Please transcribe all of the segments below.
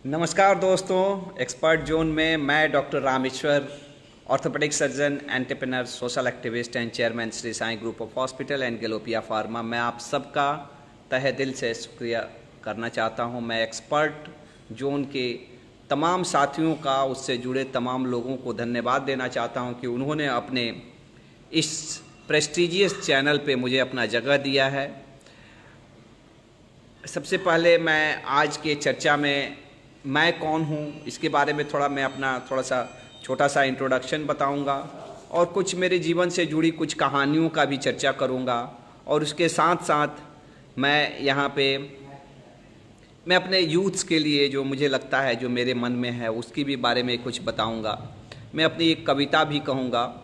नमस्कार दोस्तों, expert zone में मैं doctor Rameshwar, orthopaedic surgeon, entrepreneur, social activist and chairman Shri Sai group of hospital and Galopia pharma. मैं आप सबका तहे दिल से शुक्रिया करना चाहता हूं। मैं एक्सपर्ट जोन के तमाम साथियों का, उससे जुड़े तमाम लोगों को धन्यवाद देना चाहता हूं कि उन्होंने अपने इस प्रेस्टिजियस चैनल पे मुझे अपना जगह दिया है। सबसे पहले मैं आज के चर्चा में मैं कौन हूँ इसके बारे में मैं अपना थोड़ा सा छोटा सा इंट्रोडक्शन बताऊँगा और कुछ मेरे जीवन से जुड़ी कुछ कहानियों का भी चर्चा करूँगा। और उसके साथ साथ मैं यहाँ पे मैं अपने यूथ्स के लिए जो मुझे लगता है, जो मेरे मन में है, उसकी भी बारे में कुछ बताऊँगा। मैं अपनी एक कविता भी कहूँगा।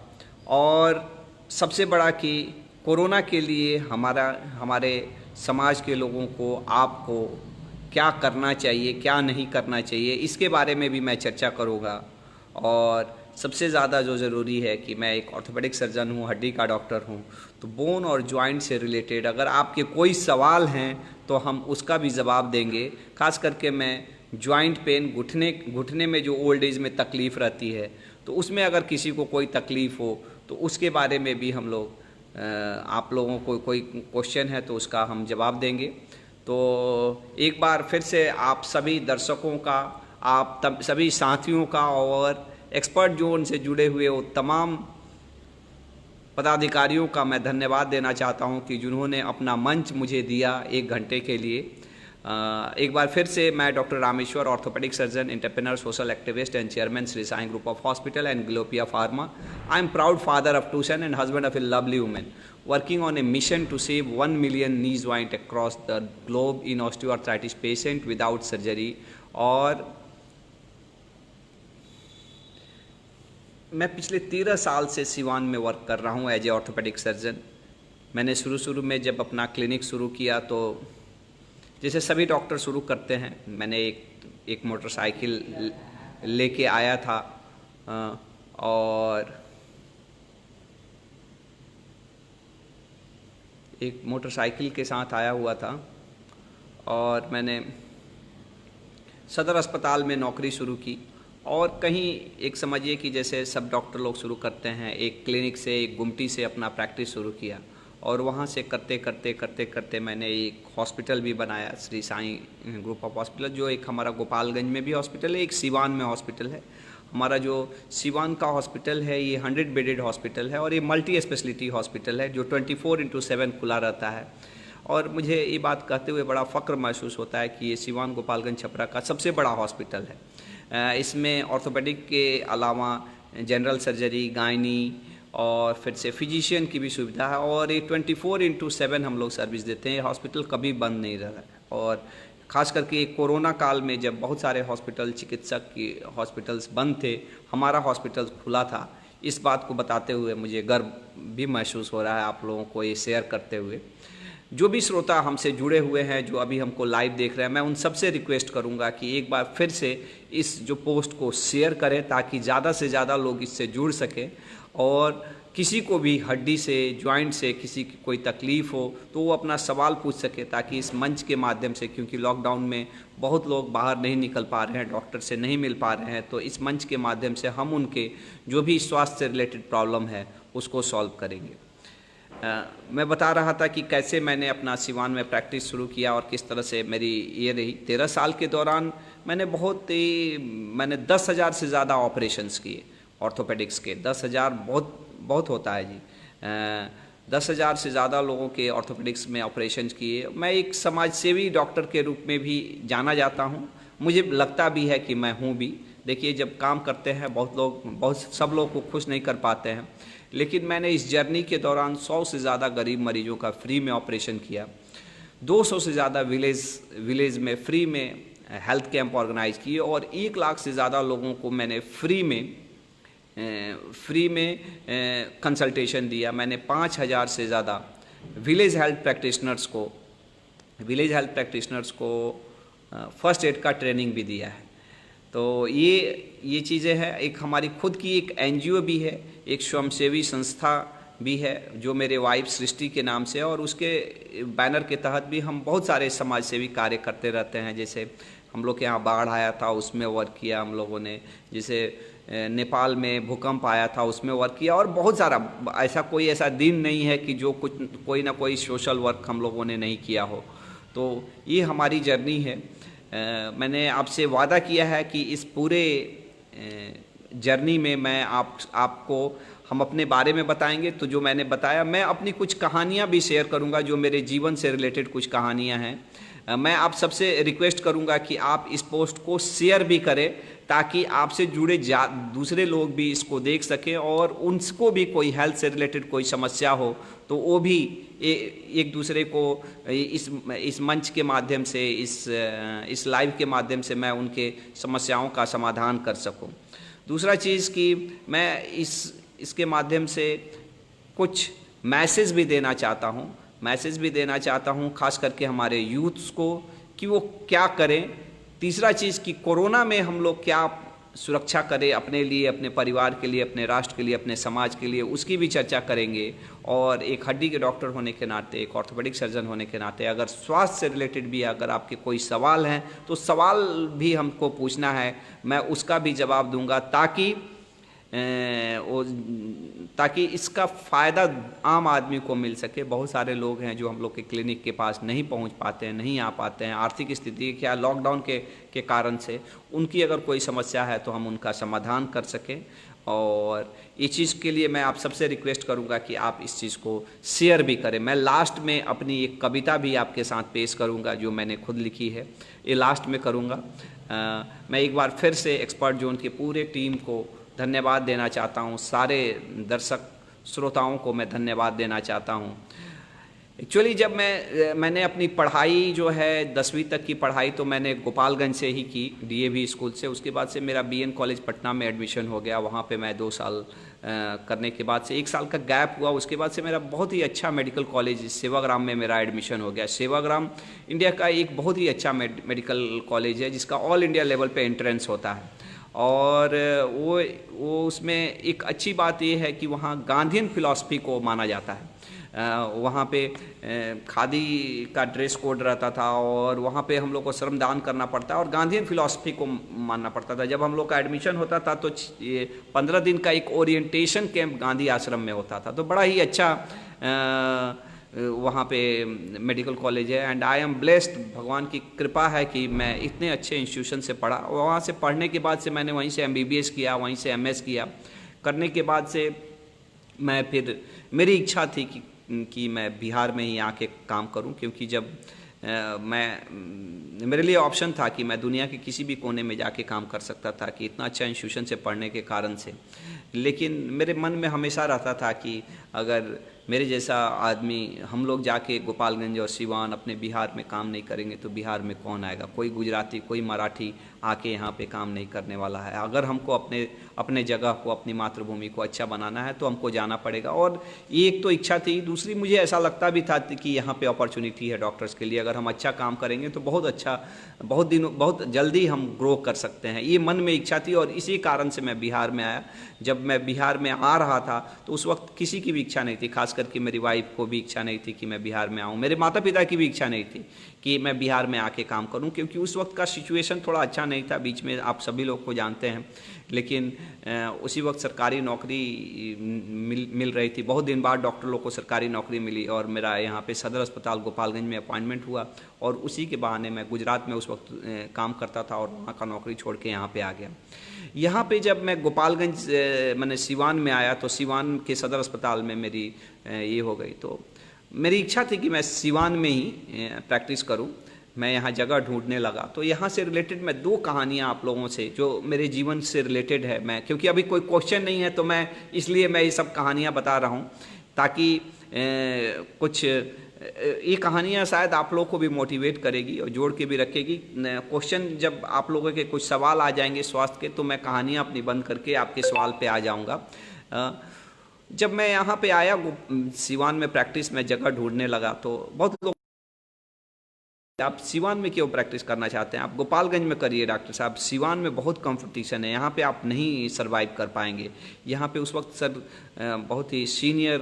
और सबसे बड़ा कि कोरोना के लिए हमारे समाज के लोगों को, आपको क्या करना चाहिए, क्या नहीं करना चाहिए, इसके बारे में भी मैं चर्चा करूँगा। और सबसे ज़्यादा जो ज़रूरी है कि मैं एक ऑर्थोपेडिक सर्जन हूँ, हड्डी का डॉक्टर हूँ, तो बोन और जॉइंट से रिलेटेड अगर आपके कोई सवाल हैं तो हम उसका भी जवाब देंगे। खास करके मैं जॉइंट पेन, घुटने में जो ओल्ड एज में तकलीफ़ रहती है, तो उसमें अगर किसी को कोई तकलीफ़ हो तो उसके बारे में भी हम लोग, आप लोगों को कोई क्वेश्चन है तो उसका हम जवाब देंगे। तो एक बार फिर से आप सभी दर्शकों का, आप सभी साथियों का और एक्सपर्ट जोन से जुड़े हुए वो तमाम पदाधिकारियों का मैं धन्यवाद देना चाहता हूं कि जिन्होंने अपना मंच मुझे दिया 1 घंटे के लिए। एक बार फिर से मैं doctor Rameshwar, orthopaedic surgeon, entrepreneur, social activist and chairman Shri Sai group of hospital and Galopia pharma. I am proud father of 2 sons and husband of a lovely woman, working on a mission to save 1 million knee joint across the globe in osteoarthritis patient without surgery। और मैं पिछले 13 साल से सिवान में work कर रहा हूँ as a orthopaedic surgeon. मैंने शुरू में जब अपना क्लिनिक शुरू किया तो जैसे सभी डॉक्टर शुरू करते हैं, मैंने एक मोटरसाइकिल लेके आया था और एक मोटरसाइकिल के साथ आया हुआ था और मैंने सदर अस्पताल में नौकरी शुरू की। और कहीं एक समझिए कि जैसे सब डॉक्टर लोग शुरू करते हैं, एक क्लिनिक से, एक गुमटी से अपना प्रैक्टिस शुरू किया और वहाँ से करते मैंने एक हॉस्पिटल भी बनाया, Shri Sai group of hospital, जो एक हमारा गोपालगंज में भी हॉस्पिटल है, एक सिवान में हॉस्पिटल है। हमारा जो सिवान का हॉस्पिटल है ये 100 बेडेड हॉस्पिटल है और ये मल्टी स्पेशलिटी हॉस्पिटल है जो 24/7 खुला रहता है। और मुझे ये बात कहते हुए बड़ा फ़ख्र महसूस होता है कि ये सिवान गोपालगंज छपरा का सबसे बड़ा हॉस्पिटल है। इसमें ऑर्थोपेडिक के अलावा जनरल सर्जरी, गायनी और फिर से फिजिशियन की भी सुविधा है और ये 24/7 हम लोग सर्विस देते हैं। हॉस्पिटल कभी बंद नहीं रहा है। और ख़ास करके कोरोना काल में जब बहुत सारे हॉस्पिटल, चिकित्सक की हॉस्पिटल्स बंद थे, हमारा हॉस्पिटल खुला था। इस बात को बताते हुए मुझे गर्व भी महसूस हो रहा है आप लोगों को ये शेयर करते हुए। जो भी श्रोता हमसे जुड़े हुए हैं, जो अभी हमको लाइव देख रहे हैं, मैं उन सबसे रिक्वेस्ट करूंगा कि एक बार फिर से इस जो पोस्ट को शेयर करें ताकि ज़्यादा से ज़्यादा लोग इससे जुड़ सकें। और किसी को भी हड्डी से, जॉइंट से किसी की कोई तकलीफ़ हो तो वो अपना सवाल पूछ सके, ताकि इस मंच के माध्यम से, क्योंकि लॉकडाउन में बहुत लोग बाहर नहीं निकल पा रहे हैं, डॉक्टर से नहीं मिल पा रहे हैं, तो इस मंच के माध्यम से हम उनके जो भी स्वास्थ्य से रिलेटेड प्रॉब्लम है उसको सॉल्व करेंगे। मैं बता रहा था कि कैसे मैंने अपना सिवान में प्रैक्टिस शुरू किया और किस तरह से मेरी ये रही। 13 साल के दौरान मैंने 10,000 से ज़्यादा ऑपरेशंस किए ऑर्थोपेडिक्स के। 10,000 बहुत होता है जी। 10,000 से ज़्यादा लोगों के ऑर्थोपेडिक्स में ऑपरेशन किए। मैं एक समाजसेवी डॉक्टर के रूप में भी जाना जाता हूँ, मुझे लगता भी है कि मैं हूँ भी। देखिए, जब काम करते हैं सब लोग को खुश नहीं कर पाते हैं, लेकिन मैंने इस जर्नी के दौरान 100 से ज़्यादा गरीब मरीजों का फ्री में ऑपरेशन किया। 200 से ज़्यादा विलेज में फ्री में हेल्थ कैंप ऑर्गेनाइज किए और 1 लाख से ज़्यादा लोगों को मैंने फ्री में कंसल्टेशन दिया। मैंने 5,000 से ज़्यादा विलेज हेल्थ प्रैक्टिशनर्स को फर्स्ट एड का ट्रेनिंग भी दिया है। तो ये चीज़ें हैं। एक हमारी खुद की एक एनजीओ भी है, एक स्वयंसेवी संस्था भी है जो मेरे वाइफ सृष्टि के नाम से, और उसके बैनर के तहत भी हम बहुत सारे समाज सेवी कार्य करते रहते हैं। जैसे हम लोग के यहाँ बाढ़ आया था उसमें वर्क किया हम लोगों ने, जैसे नेपाल में भूकंप आया था उसमें वर्क किया, और बहुत सारा ऐसा कोई ऐसा दिन नहीं है कि जो कुछ कोई ना कोई सोशल वर्क हम लोगों ने नहीं किया हो। तो ये हमारी जर्नी है। मैंने आपसे वादा किया है कि इस पूरे जर्नी में मैं आपको हम अपने बारे में बताएंगे। तो जो मैंने बताया, मैं अपनी कुछ कहानियाँ भी शेयर करूँगा जो मेरे जीवन से रिलेटेड कुछ कहानियाँ हैं। मैं आप सबसे रिक्वेस्ट करूँगा कि आप इस पोस्ट को शेयर भी करें ताकि आपसे जुड़े दूसरे लोग भी इसको देख सकें और उनको भी कोई हेल्थ से रिलेटेड कोई समस्या हो तो वो भी एक दूसरे को इस मंच के माध्यम से, इस लाइव के माध्यम से मैं उनके समस्याओं का समाधान कर सकूं। दूसरा चीज़ कि मैं इसके माध्यम से कुछ मैसेज भी देना चाहता हूँ खास करके हमारे यूथ्स को कि वो क्या करें। तीसरा चीज़ कि कोरोना में हम लोग क्या सुरक्षा करें अपने लिए, अपने परिवार के लिए, अपने राष्ट्र के लिए, अपने समाज के लिए, उसकी भी चर्चा करेंगे। और एक हड्डी के डॉक्टर होने के नाते, एक ऑर्थोपेडिक सर्जन होने के नाते, अगर स्वास्थ्य से रिलेटेड भी अगर आपके कोई सवाल हैं तो सवाल भी हमको पूछना है, मैं उसका भी जवाब दूंगा ताकि इसका फ़ायदा आम आदमी को मिल सके। बहुत सारे लोग हैं जो हम लोग के क्लिनिक के पास नहीं पहुंच पाते हैं, नहीं आ पाते हैं, आर्थिक स्थिति क्या लॉकडाउन के कारण से उनकी अगर कोई समस्या है तो हम उनका समाधान कर सकें। और इस चीज़ के लिए मैं आप सबसे रिक्वेस्ट करूंगा कि आप इस चीज़ को शेयर भी करें। मैं लास्ट में अपनी एक कविता भी आपके साथ पेश करूंगा जो मैंने खुद लिखी है, ये लास्ट में करूंगा। मैं एक बार फिर से एक्सपर्ट जोन की पूरे टीम को धन्यवाद देना चाहता हूँ, सारे दर्शक श्रोताओं को मैं धन्यवाद देना चाहता हूँ। एक्चुअली जब मैंने अपनी पढ़ाई जो है 10वीं तक की पढ़ाई तो मैंने गोपालगंज से ही की, डीएवी स्कूल से। उसके बाद से मेरा बीएन कॉलेज पटना में एडमिशन हो गया, वहाँ पे मैं 2 साल करने के बाद से 1 साल का गैप हुआ। उसके बाद से मेरा बहुत ही अच्छा मेडिकल कॉलेज सेवाग्राम में मेरा एडमिशन हो गया। सेवाग्राम इंडिया का एक बहुत ही अच्छा मेडिकल कॉलेज है जिसका ऑल इंडिया लेवल पर एंट्रेंस होता है। और वो उसमें एक अच्छी बात ये है कि वहाँ गांधीयन फिलॉसफी को माना जाता है। वहाँ पे खादी का ड्रेस कोड रहता था और वहाँ पे हम लोग को श्रमदान करना पड़ता है और गांधीयन फिलॉसफी को मानना पड़ता था। जब हम लोग का एडमिशन होता था तो 15 दिन का एक ओरिएंटेशन कैंप गांधी आश्रम में होता था। तो बड़ा ही अच्छा वहाँ पे मेडिकल कॉलेज है। एंड आई एम ब्लेस्ड, भगवान की कृपा है कि मैं इतने अच्छे इंस्टीट्यूशन से पढ़ा। वहाँ से पढ़ने के बाद से मैंने वहीं से MBBS किया, वहीं से MS किया। करने के बाद से मैं फिर मेरी इच्छा थी कि मैं बिहार में ही आके काम करूं, क्योंकि जब मेरे लिए ऑप्शन था कि मैं दुनिया के किसी भी कोने में जाके काम कर सकता था कि इतना अच्छा इंस्टीट्यूशन से पढ़ने के कारण से। लेकिन मेरे मन में हमेशा रहता था कि अगर मेरे जैसा आदमी, हम लोग जाके गोपालगंज और सिवान अपने बिहार में काम नहीं करेंगे तो बिहार में कौन आएगा? कोई गुजराती, कोई मराठी आके यहाँ पे काम नहीं करने वाला है। अगर हमको अपने जगह को, अपनी मातृभूमि को अच्छा बनाना है तो हमको जाना पड़ेगा। और ये एक तो इच्छा थी, दूसरी मुझे ऐसा लगता भी था कि यहाँ पे अपॉर्चुनिटी है डॉक्टर्स के लिए। अगर हम अच्छा काम करेंगे तो बहुत जल्दी हम ग्रो कर सकते हैं, ये मन में इच्छा थी। और इसी कारण से मैं बिहार में आया। जब मैं बिहार में आ रहा था तो उस वक्त किसी की भी इच्छा नहीं थी, खास करके मेरी वाइफ को भी इच्छा नहीं थी कि मैं बिहार में आऊँ। मेरे माता पिता की भी इच्छा नहीं थी कि मैं बिहार में आके काम करूं, क्योंकि उस वक्त का सिचुएशन थोड़ा अच्छा नहीं था। बीच में आप सभी लोग को जानते हैं। लेकिन उसी वक्त सरकारी नौकरी मिल रही थी। बहुत दिन बाद डॉक्टर लोग को सरकारी नौकरी मिली और मेरा यहाँ पे सदर अस्पताल गोपालगंज में अपॉइंटमेंट हुआ। और उसी के बहाने मैं गुजरात में उस वक्त काम करता था और वहाँ का नौकरी छोड़ के यहाँ पे आ गया। यहाँ पे जब मैं गोपालगंज मैंने सिवान में आया तो सिवान के सदर अस्पताल में मेरी ये हो गई। तो मेरी इच्छा थी कि मैं सिवान में ही प्रैक्टिस करूं। मैं यहाँ जगह ढूंढने लगा। तो यहाँ से रिलेटेड मैं 2 कहानियाँ आप लोगों से, जो मेरे जीवन से रिलेटेड है, मैं क्योंकि अभी कोई क्वेश्चन नहीं है तो मैं इसलिए मैं ये सब कहानियाँ बता रहा हूँ ताकि कुछ ये कहानियाँ शायद आप लोगों को भी मोटिवेट करेगी और जोड़ के भी रखेगी। क्वेश्चन जब आप लोगों के कुछ सवाल आ जाएंगे स्वास्थ्य के तो मैं कहानियाँ अपनी बंद करके आपके सवाल पे आ जाऊँगा। जब मैं यहाँ पे आया सिवान में प्रैक्टिस में जगह ढूंढने लगा तो बहुत लोग आप सिवान में क्यों प्रैक्टिस करना चाहते हैं? आप गोपालगंज में करिए डॉक्टर साहब, सिवान में बहुत कंपटीशन है, यहाँ पे आप नहीं सरवाइव कर पाएंगे। यहाँ पे उस वक्त सर बहुत ही सीनियर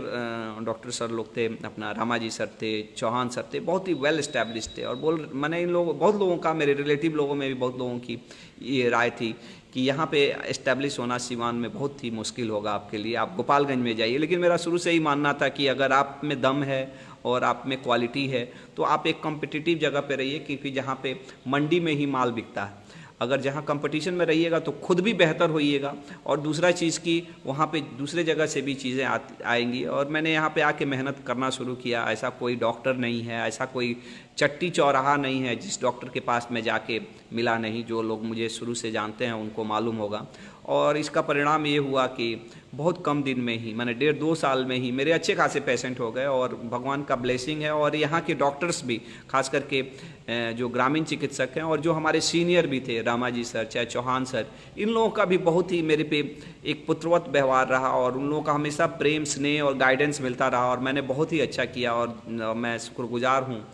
डॉक्टर सर लोग थे, अपना रामाजी सर थे, चौहान सर थे, बहुत ही वेल एस्टेब्लिश्ड थे। और मैंने इन लोगों बहुत लोगों का, मेरे रिलेटिव लोगों में भी बहुत लोगों की ये राय थी कि यहाँ पे एस्टेब्लिश होना सिवान में बहुत ही मुश्किल होगा आपके लिए, आप गोपालगंज में जाइए। लेकिन मेरा शुरू से ही मानना था कि अगर आप में दम है और आप में क्वालिटी है तो आप एक कॉम्पिटिटिव जगह पे रहिए, क्योंकि जहाँ पे मंडी में ही माल बिकता है। अगर जहाँ कंपटीशन में रहिएगा तो खुद भी बेहतर होइएगा, और दूसरा चीज़ कि वहाँ पे दूसरे जगह से भी चीज़ें आएंगी। और मैंने यहाँ पे आके मेहनत करना शुरू किया। ऐसा कोई डॉक्टर नहीं है, ऐसा कोई चट्टी चौराहा नहीं है जिस डॉक्टर के पास मैं जाके मिला नहीं। जो लोग मुझे शुरू से जानते हैं उनको मालूम होगा। और इसका परिणाम ये हुआ कि बहुत कम दिन में ही, मैंने 1.5-2 साल में ही मेरे अच्छे खासे पेशेंट हो गए, और भगवान का ब्लेसिंग है। और यहाँ के डॉक्टर्स भी, खास करके जो ग्रामीण चिकित्सक हैं और जो हमारे सीनियर भी थे, रामाजी सर चाहे चौहान सर, इन लोगों का भी बहुत ही मेरे पे एक पुत्रवत व्यवहार रहा, और उन लोगों का हमेशा प्रेम स्नेह और गाइडेंस मिलता रहा, और मैंने बहुत ही अच्छा किया। और मैं शुक्रगुजार हूँ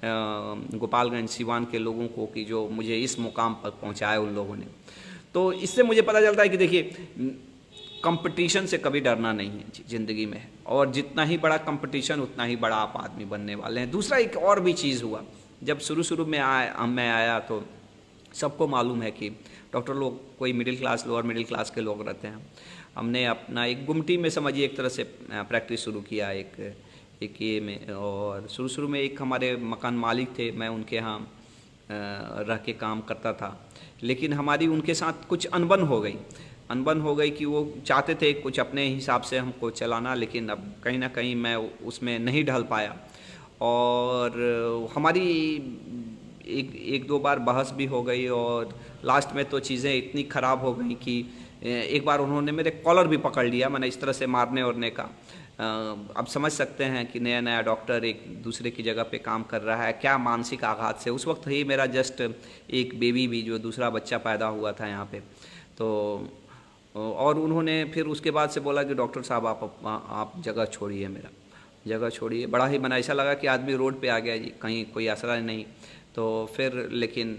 गोपालगंज सिवान के लोगों को कि जो मुझे इस मुकाम पर पहुँचाया उन लोगों ने। तो इससे मुझे पता चलता है कि देखिए, कंपटीशन से कभी डरना नहीं है ज़िंदगी में, और जितना ही बड़ा कंपटीशन उतना ही बड़ा आप आदमी बनने वाले हैं। दूसरा एक और भी चीज़ हुआ, जब शुरू में मैं आया तो सबको मालूम है कि डॉक्टर लोग कोई middle class, lower middle class के लोग रहते हैं। हमने अपना एक गुमटी में समझिए एक तरह से प्रैक्टिस शुरू किया एक ये में। और शुरू में एक हमारे मकान मालिक थे, मैं उनके यहाँ रह के काम करता था। लेकिन हमारी उनके साथ कुछ अनबन हो गई कि वो चाहते थे कुछ अपने हिसाब से हमको चलाना, लेकिन अब कहीं ना कहीं मैं उसमें नहीं ढल पाया। और हमारी एक दो बार बहस भी हो गई, और लास्ट में तो चीज़ें इतनी ख़राब हो गई कि एक बार उन्होंने मेरे कॉलर भी पकड़ लिया, मैंने इस तरह से मारने औरने का। अब समझ सकते हैं कि नया डॉक्टर एक दूसरे की जगह पे काम कर रहा है, क्या मानसिक आघात से। उस वक्त ही मेरा जस्ट एक बेबी भी, जो दूसरा बच्चा पैदा हुआ था यहाँ पे। तो और उन्होंने फिर उसके बाद से बोला कि डॉक्टर साहब आप जगह छोड़िए, मेरा जगह छोड़िए। बड़ा ही मैंने ऐसा लगा कि आदमी रोड पे आ गया जी, कहीं कोई आसरा नहीं। तो फिर लेकिन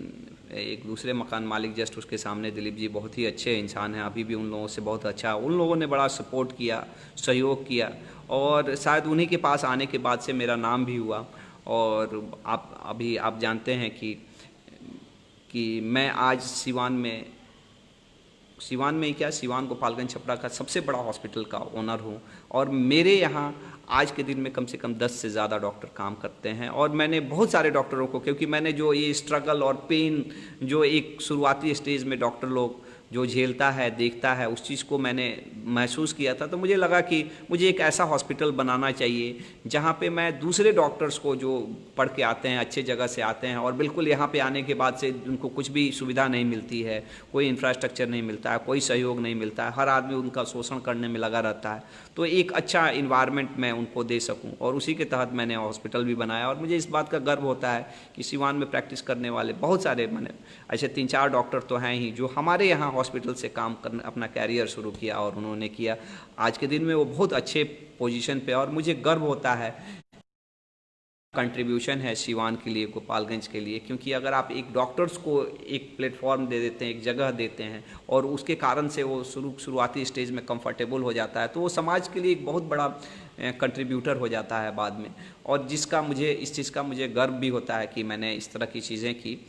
एक दूसरे मकान मालिक जस्ट उसके सामने, दिलीप जी बहुत ही अच्छे इंसान हैं, अभी भी उन लोगों से बहुत अच्छा, उन लोगों ने बड़ा सपोर्ट किया, सहयोग किया, और शायद उन्हीं के पास आने के बाद से मेरा नाम भी हुआ। और आप जानते हैं कि मैं आज सिवान में ही क्या, सिवान गोपालगंज छपरा का सबसे बड़ा हॉस्पिटल का ओनर हूँ। और मेरे यहाँ आज के दिन में कम से कम 10 से ज़्यादा डॉक्टर काम करते हैं। और मैंने बहुत सारे डॉक्टरों को, क्योंकि मैंने जो ये स्ट्रगल और पेन जो एक शुरुआती स्टेज में डॉक्टर लोग जो झेलता है, देखता है, उस चीज़ को मैंने महसूस किया था। तो मुझे लगा कि मुझे एक ऐसा हॉस्पिटल बनाना चाहिए जहाँ पे मैं दूसरे डॉक्टर्स को, जो पढ़ के आते हैं, अच्छे जगह से आते हैं, और बिल्कुल यहाँ पे आने के बाद से उनको कुछ भी सुविधा नहीं मिलती है, कोई इंफ्रास्ट्रक्चर नहीं मिलता है, कोई सहयोग नहीं मिलता है, हर आदमी उनका शोषण करने में लगा रहता है। तो एक अच्छा इन्वायरमेंट मैं उनको दे सकूँ, और उसी के तहत मैंने हॉस्पिटल भी बनाया। और मुझे इस बात का गर्व होता है कि सिवान में प्रैक्टिस करने वाले बहुत सारे, मैंने ऐसे 3-4 डॉक्टर तो हैं ही जो हमारे यहाँ हॉस्पिटल से काम करने अपना कैरियर शुरू किया, और उन्होंने किया। आज के दिन में वो बहुत अच्छे पोजीशन पे, और मुझे गर्व होता है कंट्रीब्यूशन है सिवान के लिए, गोपालगंज के लिए। क्योंकि अगर आप एक डॉक्टर्स को एक प्लेटफॉर्म दे देते हैं, एक जगह देते हैं, और उसके कारण से वो शुरुआती स्टेज में कंफर्टेबल हो जाता है, तो वो समाज के लिए एक बहुत बड़ा कंट्रीब्यूटर हो जाता है बाद में। और इस चीज़ का मुझे गर्व भी होता है कि मैंने इस तरह की चीज़ें की।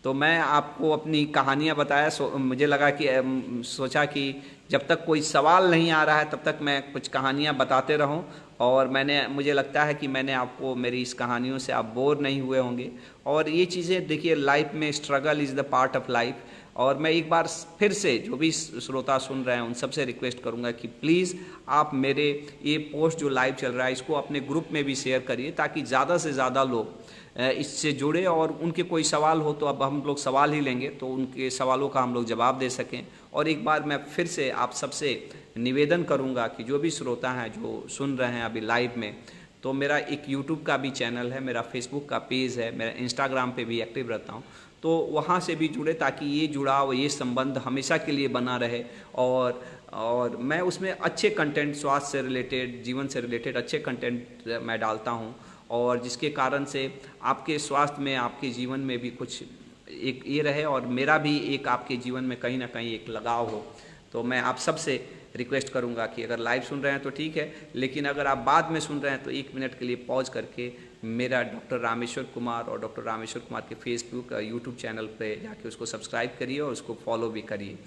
तो मैं आपको अपनी कहानियाँ बताया, मुझे लगा कि सोचा कि जब तक कोई सवाल नहीं आ रहा है तब तक मैं कुछ कहानियाँ बताते रहूं। और मुझे लगता है कि मैंने आपको, मेरी इस कहानियों से आप बोर नहीं हुए होंगे। और ये चीज़ें देखिए, लाइफ में struggle is the part of life. और मैं एक बार फिर से जो भी श्रोता सुन रहे हैं उन सबसे रिक्वेस्ट करूंगा कि प्लीज़ आप मेरे ये पोस्ट जो लाइव चल रहा है इसको अपने ग्रुप में भी शेयर करिए, ताकि ज़्यादा से ज़्यादा लोग इससे जुड़े। और उनके कोई सवाल हो तो अब हम लोग सवाल ही लेंगे, तो उनके सवालों का हम लोग जवाब दे सकें। और एक बार मैं फिर से आप सबसे निवेदन करूंगा कि जो भी श्रोता हैं जो सुन रहे हैं अभी लाइव में, तो मेरा एक यूट्यूब का भी चैनल है, मेरा फेसबुक का पेज है, मेरा इंस्टाग्राम पे भी एक्टिव रहता हूँ, तो वहाँ से भी जुड़े, ताकि ये जुड़ाव, ये संबंध हमेशा के लिए बना रहे। और मैं उसमें अच्छे कंटेंट, स्वास्थ्य से रिलेटेड, जीवन से रिलेटेड अच्छे कंटेंट मैं डालता हूँ। और जिसके कारण से आपके स्वास्थ्य में, आपके जीवन में भी कुछ एक ये रहे और मेरा भी एक आपके जीवन में कहीं ना कहीं एक लगाव हो। तो मैं आप सबसे रिक्वेस्ट करूंगा कि अगर लाइव सुन रहे हैं तो ठीक है, लेकिन अगर आप बाद में सुन रहे हैं तो 1 मिनट के लिए पॉज करके मेरा डॉक्टर रामेश्वर कुमार और डॉक्टर रामेश्वर कुमार के फेसबुक यूट्यूब चैनल पे जाके उसको सब्सक्राइब करिए और उसको फॉलो भी करिए।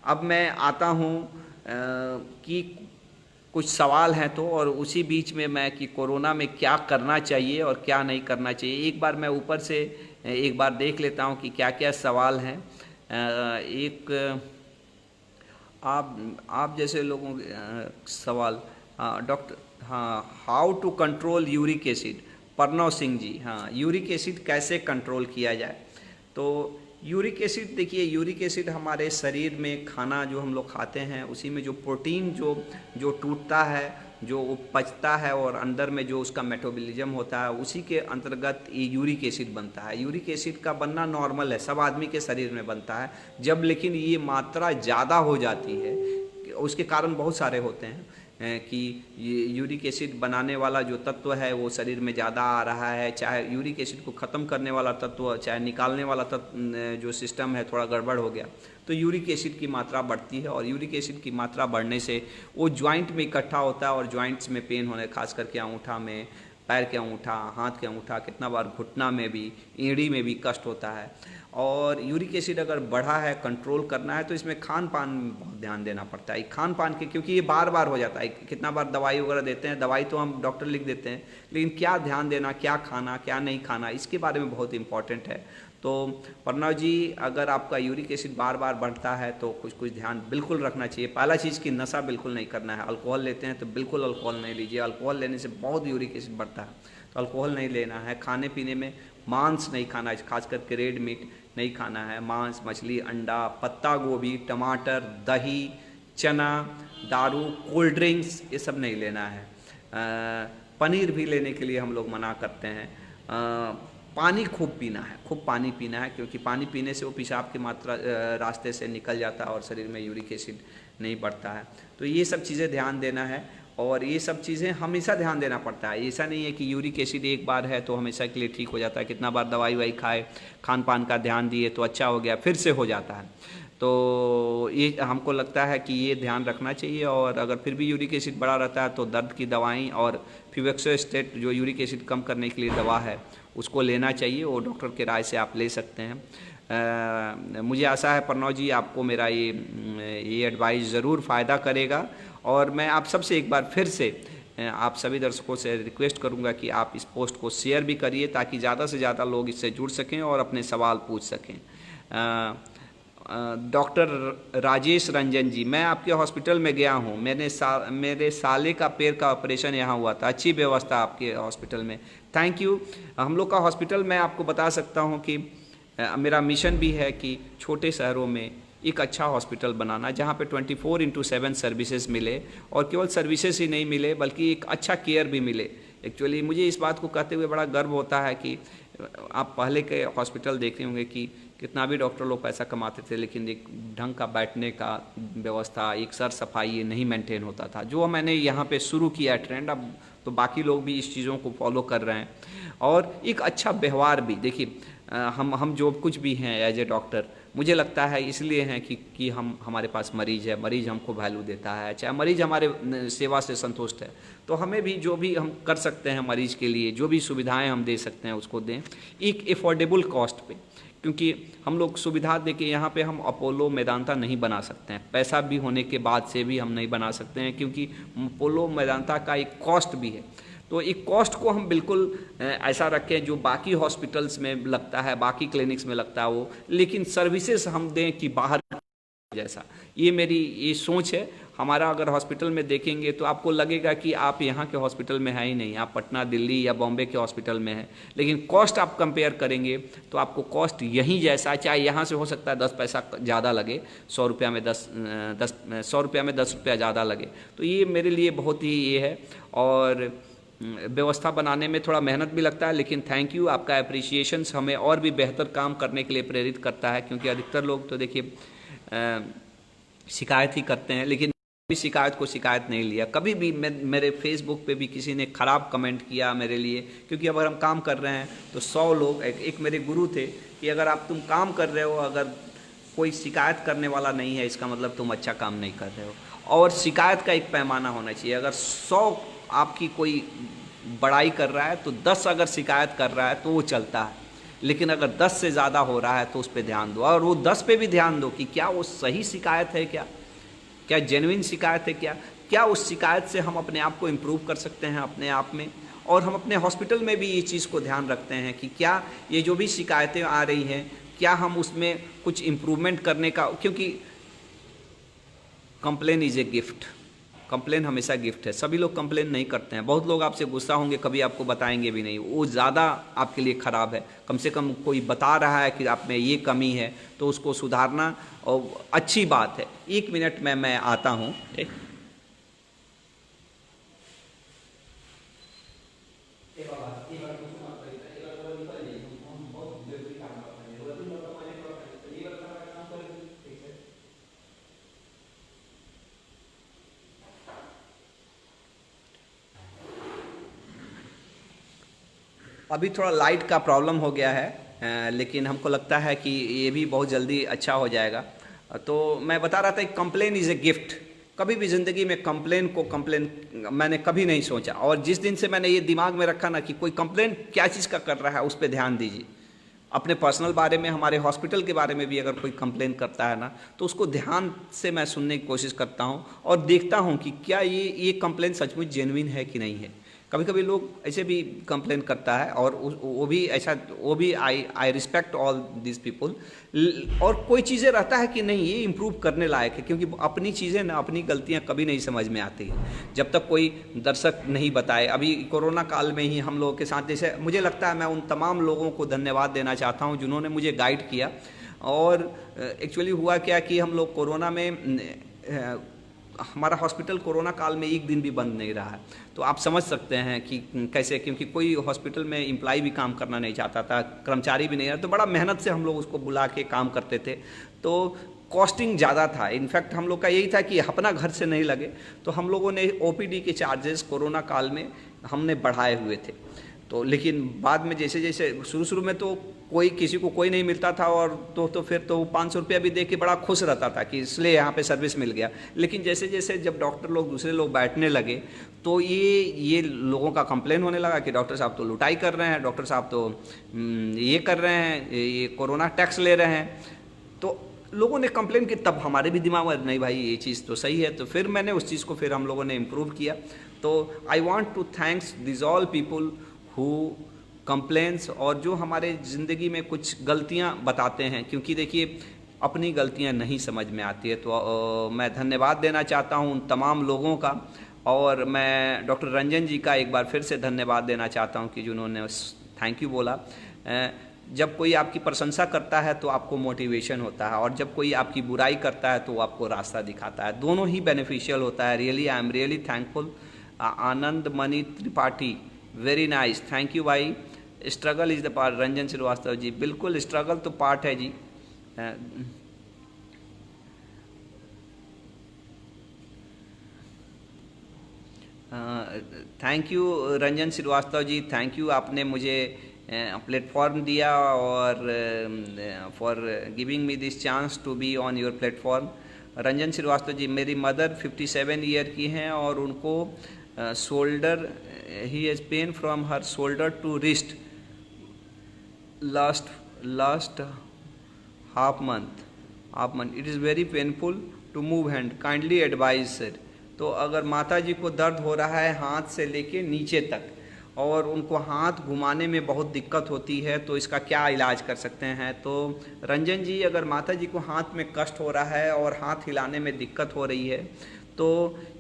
अब मैं आता हूँ कि कुछ सवाल हैं तो, और उसी बीच में मैं कि कोरोना में क्या करना चाहिए और क्या नहीं करना चाहिए, एक बार मैं ऊपर से एक बार देख लेता हूँ कि क्या क्या सवाल हैं। एक आप जैसे लोगों के सवाल, डॉक्टर, हाँ, how to control uric acid, Pranav Singh ji, हाँ, यूरिक एसिड कैसे कंट्रोल किया जाए। तो यूरिक एसिड, देखिए यूरिक एसिड हमारे शरीर में खाना जो हम लोग खाते हैं उसी में जो प्रोटीन जो टूटता है, जो पचता है और अंदर में जो उसका मेटाबॉलिज्म होता है, उसी के अंतर्गत ये यूरिक एसिड बनता है। यूरिक एसिड का बनना नॉर्मल है, सब आदमी के शरीर में बनता है। जब लेकिन ये मात्रा ज़्यादा हो जाती है, उसके कारण बहुत सारे होते हैं कि ये यूरिक एसिड बनाने वाला जो तत्व है वो शरीर में ज़्यादा आ रहा है, चाहे यूरिक एसिड को ख़त्म करने वाला तत्व, चाहे निकालने वाला तत्व जो सिस्टम है थोड़ा गड़बड़ हो गया तो यूरिक एसिड की मात्रा बढ़ती है। और यूरिक एसिड की मात्रा बढ़ने से वो ज्वाइंट में इकट्ठा होता है और ज्वाइंट्स में पेन होने, खास करके अंगूठा में, पैर के अंगूठा, हाथ के अंगूठा, कितना बार घुटना में भी, एड़ी में भी कष्ट होता है। और यूरिक एसिड अगर बढ़ा है, कंट्रोल करना है तो इसमें खान पान में बहुत ध्यान देना पड़ता है। खान पान के, क्योंकि ये बार बार हो जाता है, कितना बार दवाई वगैरह देते हैं, दवाई तो हम डॉक्टर लिख देते हैं, लेकिन क्या ध्यान देना, क्या खाना, क्या नहीं खाना, इसके बारे में बहुत इंपॉर्टेंट है। तो प्रणव जी, अगर आपका यूरिक एसिड बार बार बढ़ता है तो कुछ ध्यान बिल्कुल रखना चाहिए। पहला चीज़ कि नशा बिल्कुल नहीं करना है। अल्कोहल लेते हैं तो बिल्कुल अल्कोहल नहीं लीजिए, अल्कोहल लेने से बहुत यूरिक एसिड बढ़ता है, तो अल्कोहल नहीं लेना है। खाने पीने में मांस नहीं खाना है, खास करके रेड मीट नहीं खाना है। मांस, मछली, अंडा, पत्ता गोभी, टमाटर, दही, चना, दारू, कोल्ड ड्रिंक्स, ये सब नहीं लेना है। पनीर भी लेने के लिए हम लोग मना करते हैं। पानी खूब पीना है, खूब पानी पीना है, क्योंकि पानी पीने से वो पेशाब की मात्रा रास्ते से निकल जाता है और शरीर में यूरिक एसिड नहीं बढ़ता है। तो ये सब चीज़ें ध्यान देना है और ये सब चीज़ें हमेशा ध्यान देना पड़ता है। ऐसा नहीं है कि यूरिक एसिड एक बार है तो हमेशा के लिए ठीक हो जाता है। कितना बार दवाई वाई खाए, खान पान का ध्यान दिए तो अच्छा हो गया, फिर से हो जाता है। तो ये हमको लगता है कि ये ध्यान रखना चाहिए। और अगर फिर भी यूरिक एसिड बढ़ा रहता है तो दर्द की दवाएं और फ्यूवेक्सोस्टेट जो यूरिक एसिड कम करने के लिए दवा है उसको लेना चाहिए, वो डॉक्टर के राय से आप ले सकते हैं। मुझे आशा है प्रणव जी आपको मेरा ये एडवाइस ज़रूर फ़ायदा करेगा। और मैं आप सबसे एक बार फिर से आप सभी दर्शकों से रिक्वेस्ट करूंगा कि आप इस पोस्ट को शेयर भी करिए ताकि ज़्यादा से ज़्यादा लोग इससे जुड़ सकें और अपने सवाल पूछ सकें। डॉक्टर राजेश रंजन जी, मैं आपके हॉस्पिटल में गया हूँ, मेरे साले का पैर का ऑपरेशन यहाँ हुआ था, अच्छी व्यवस्था आपके हॉस्पिटल में, थैंक यू। हम लोग का हॉस्पिटल मैं आपको बता सकता हूँ कि मेरा मिशन भी है कि छोटे शहरों में एक अच्छा हॉस्पिटल बनाना जहाँ पे 24/7 सर्विसेज मिले, और केवल सर्विसेज ही नहीं मिले बल्कि एक अच्छा केयर भी मिले। एक्चुअली मुझे इस बात को कहते हुए बड़ा गर्व होता है कि आप पहले के हॉस्पिटल देखते होंगे कि कितना भी डॉक्टर लोग पैसा कमाते थे लेकिन एक ढंग का बैठने का व्यवस्था, एक सर सफाई ये नहीं मेंटेन होता था। जो मैंने यहाँ पे शुरू किया ट्रेंड, अब तो बाकी लोग भी इस चीज़ों को फॉलो कर रहे हैं। और एक अच्छा व्यवहार भी, देखिए हम जो कुछ भी हैं एज ए डॉक्टर, मुझे लगता है इसलिए हैं कि हमारे पास मरीज़ है, मरीज़ हमको वैल्यू देता है, चाहे मरीज़ हमारे सेवा से संतुष्ट है तो हमें भी जो भी हम कर सकते हैं मरीज़ के लिए, जो भी सुविधाएं हम दे सकते हैं उसको दें एक अफोर्डेबल कॉस्ट पे। क्योंकि हम लोग सुविधा दे के यहाँ पे हम अपोलो मेदांता नहीं बना सकते हैं, पैसा भी होने के बाद से भी हम नहीं बना सकते हैं, क्योंकि अपोलो मेदांता का एक कॉस्ट भी है। तो एक कॉस्ट को हम बिल्कुल ऐसा रखें जो बाकी हॉस्पिटल्स में लगता है, बाकी क्लिनिक्स में लगता है वो, लेकिन सर्विसेज हम दें कि बाहर जैसा। ये मेरी ये सोच है। हमारा अगर हॉस्पिटल में देखेंगे तो आपको लगेगा कि आप यहाँ के हॉस्पिटल में है ही नहीं, आप पटना, दिल्ली या बॉम्बे के हॉस्पिटल में हैं, लेकिन कॉस्ट आप कंपेयर करेंगे तो आपको कॉस्ट यहीं जैसा, चाहे यहाँ से हो सकता है 10 पैसा ज़्यादा लगे, 100 रुपया में 100 रुपया में 10 रुपया ज़्यादा लगे। तो ये मेरे लिए बहुत ही ये है। और व्यवस्था बनाने में थोड़ा मेहनत भी लगता है, लेकिन थैंक यू, आपका अप्रिसिएशंस हमें और भी बेहतर काम करने के लिए प्रेरित करता है। क्योंकि अधिकतर लोग तो देखिए शिकायत ही करते हैं, लेकिन भी शिकायत को शिकायत नहीं लिया। कभी भी मेरे फेसबुक पे भी किसी ने ख़राब कमेंट किया मेरे लिए, क्योंकि अगर हम काम कर रहे हैं तो 100 लोग, एक मेरे गुरु थे कि अगर आप तुम काम कर रहे हो, अगर कोई शिकायत करने वाला नहीं है, इसका मतलब तुम अच्छा काम नहीं कर रहे हो। और शिकायत का एक पैमाना होना चाहिए। अगर 100 आपकी कोई बड़ाई कर रहा है तो 10 अगर शिकायत कर रहा है तो वो चलता है, लेकिन अगर 10 से ज़्यादा हो रहा है तो उस पर ध्यान दो। और वो 10 पे भी ध्यान दो कि क्या वो सही शिकायत है, क्या जेन्युइन शिकायत है, क्या उस शिकायत से हम अपने आप को इम्प्रूव कर सकते हैं अपने आप में। और हम अपने हॉस्पिटल में भी ये चीज़ को ध्यान रखते हैं कि क्या ये जो भी शिकायतें आ रही हैं, क्या हम उसमें कुछ इम्प्रूवमेंट करने का, क्योंकि complain is a gift. Complain हमेशा गिफ्ट है। सभी लोग कंप्लेन नहीं करते हैं। बहुत लोग आपसे गुस्सा होंगे, कभी आपको बताएंगे भी नहीं, वो ज़्यादा आपके लिए ख़राब है। कम से कम कोई बता रहा है कि आप में ये कमी है तो उसको सुधारना और अच्छी बात है। 1 मिनट में मैं आता हूँ। अभी थोड़ा लाइट का प्रॉब्लम हो गया है, लेकिन हमको लगता है कि ये भी बहुत जल्दी अच्छा हो जाएगा। तो मैं बता रहा था कि कंप्लेन इज़ ए गिफ्ट। कभी भी ज़िंदगी में कंप्लेन मैंने कभी नहीं सोचा, और जिस दिन से मैंने ये दिमाग में रखा ना कि कोई कंप्लेन क्या चीज़ का कर रहा है उस पर ध्यान दीजिए। अपने पर्सनल बारे में, हमारे हॉस्पिटल के बारे में भी अगर कोई कंप्लेन करता है ना तो उसको ध्यान से मैं सुनने की कोशिश करता हूँ और देखता हूँ कि क्या ये कंप्लेन सचमुच जेन्युइन है कि नहीं है। कभी कभी लोग ऐसे भी कंप्लेन करता है और वो भी I respect all this people. और कोई चीज़ें रहता है कि नहीं ये इम्प्रूव करने लायक है, क्योंकि अपनी चीज़ें ना, अपनी गलतियां कभी नहीं समझ में आती है जब तक कोई दर्शक नहीं बताए। अभी कोरोना काल में ही हम लोगों के साथ, जैसे मुझे लगता है मैं उन तमाम लोगों को धन्यवाद देना चाहता हूँ जिन्होंने मुझे गाइड किया। और एक्चुअली हुआ क्या कि हम लोग कोरोना में, हमारा हॉस्पिटल कोरोना काल में एक दिन भी बंद नहीं रहा है। तो आप समझ सकते हैं कि कैसे, क्योंकि कोई हॉस्पिटल में एम्प्लॉय भी काम करना नहीं चाहता था, कर्मचारी भी नहीं रहा, तो बड़ा मेहनत से हम लोग उसको बुला के काम करते थे। तो कॉस्टिंग ज़्यादा था। इनफैक्ट हम लोग का यही था कि अपना घर से नहीं लगे, तो हम लोगों ने ओपीडी के चार्जेस कोरोना काल में हमने बढ़ाए हुए थे। तो लेकिन बाद में जैसे जैसे शुरू में तो किसी को कोई नहीं मिलता था, और तो फिर तो 500 रुपया भी दे के बड़ा खुश रहता था कि इसलिए यहाँ पे सर्विस मिल गया। लेकिन जैसे जैसे जब डॉक्टर लोग, दूसरे लोग बैठने लगे तो ये लोगों का कंप्लेन होने लगा कि डॉक्टर साहब तो लुटाई कर रहे हैं, डॉक्टर साहब तो ये कर रहे हैं, ये कोरोना टैक्स ले रहे हैं। तो लोगों ने कंप्लेन की, तब हमारे भी दिमाग में नहीं भाई ये चीज़ तो सही है। तो फिर मैंने उस चीज़ को फिर हम लोगों ने इम्प्रूव किया। तो I want to thanks this all people who complaints, और जो हमारे ज़िंदगी में कुछ गलतियां बताते हैं, क्योंकि देखिए अपनी गलतियां नहीं समझ में आती है। तो मैं धन्यवाद देना चाहता हूं उन तमाम लोगों का। और मैं डॉक्टर रंजन जी का एक बार फिर से धन्यवाद देना चाहता हूं कि जिन्होंने थैंक यू बोला। जब कोई आपकी प्रशंसा करता है तो आपको मोटिवेशन होता है, और जब कोई आपकी बुराई करता है तो वो आपको रास्ता दिखाता है। दोनों ही बेनिफिशियल होता है। Really I am really thankful. Anand Mani Tripathi, very nice, thank you भाई। Struggle is the part, Ranjan Shrivastava ji, बिल्कुल स्ट्रगल तो पार्ट है जी। Thank you Ranjan Shrivastava ji, thank you, आपने मुझे प्लेटफॉर्म दिया और for giving me this chance to be on your platform. Ranjan Shrivastava ji, मेरी मदर 57 ईयर की हैं और उनको shoulder, he has pain from her shoulder to wrist last half month it is very painful to move hand, kindly advise sir। तो अगर माता जी को दर्द हो रहा है हाथ से लेके नीचे तक और उनको हाथ घुमाने में बहुत दिक्कत होती है, तो इसका क्या इलाज कर सकते हैं? तो रंजन जी, अगर माता जी को हाथ में कष्ट हो रहा है और हाथ हिलाने में दिक्कत हो रही है तो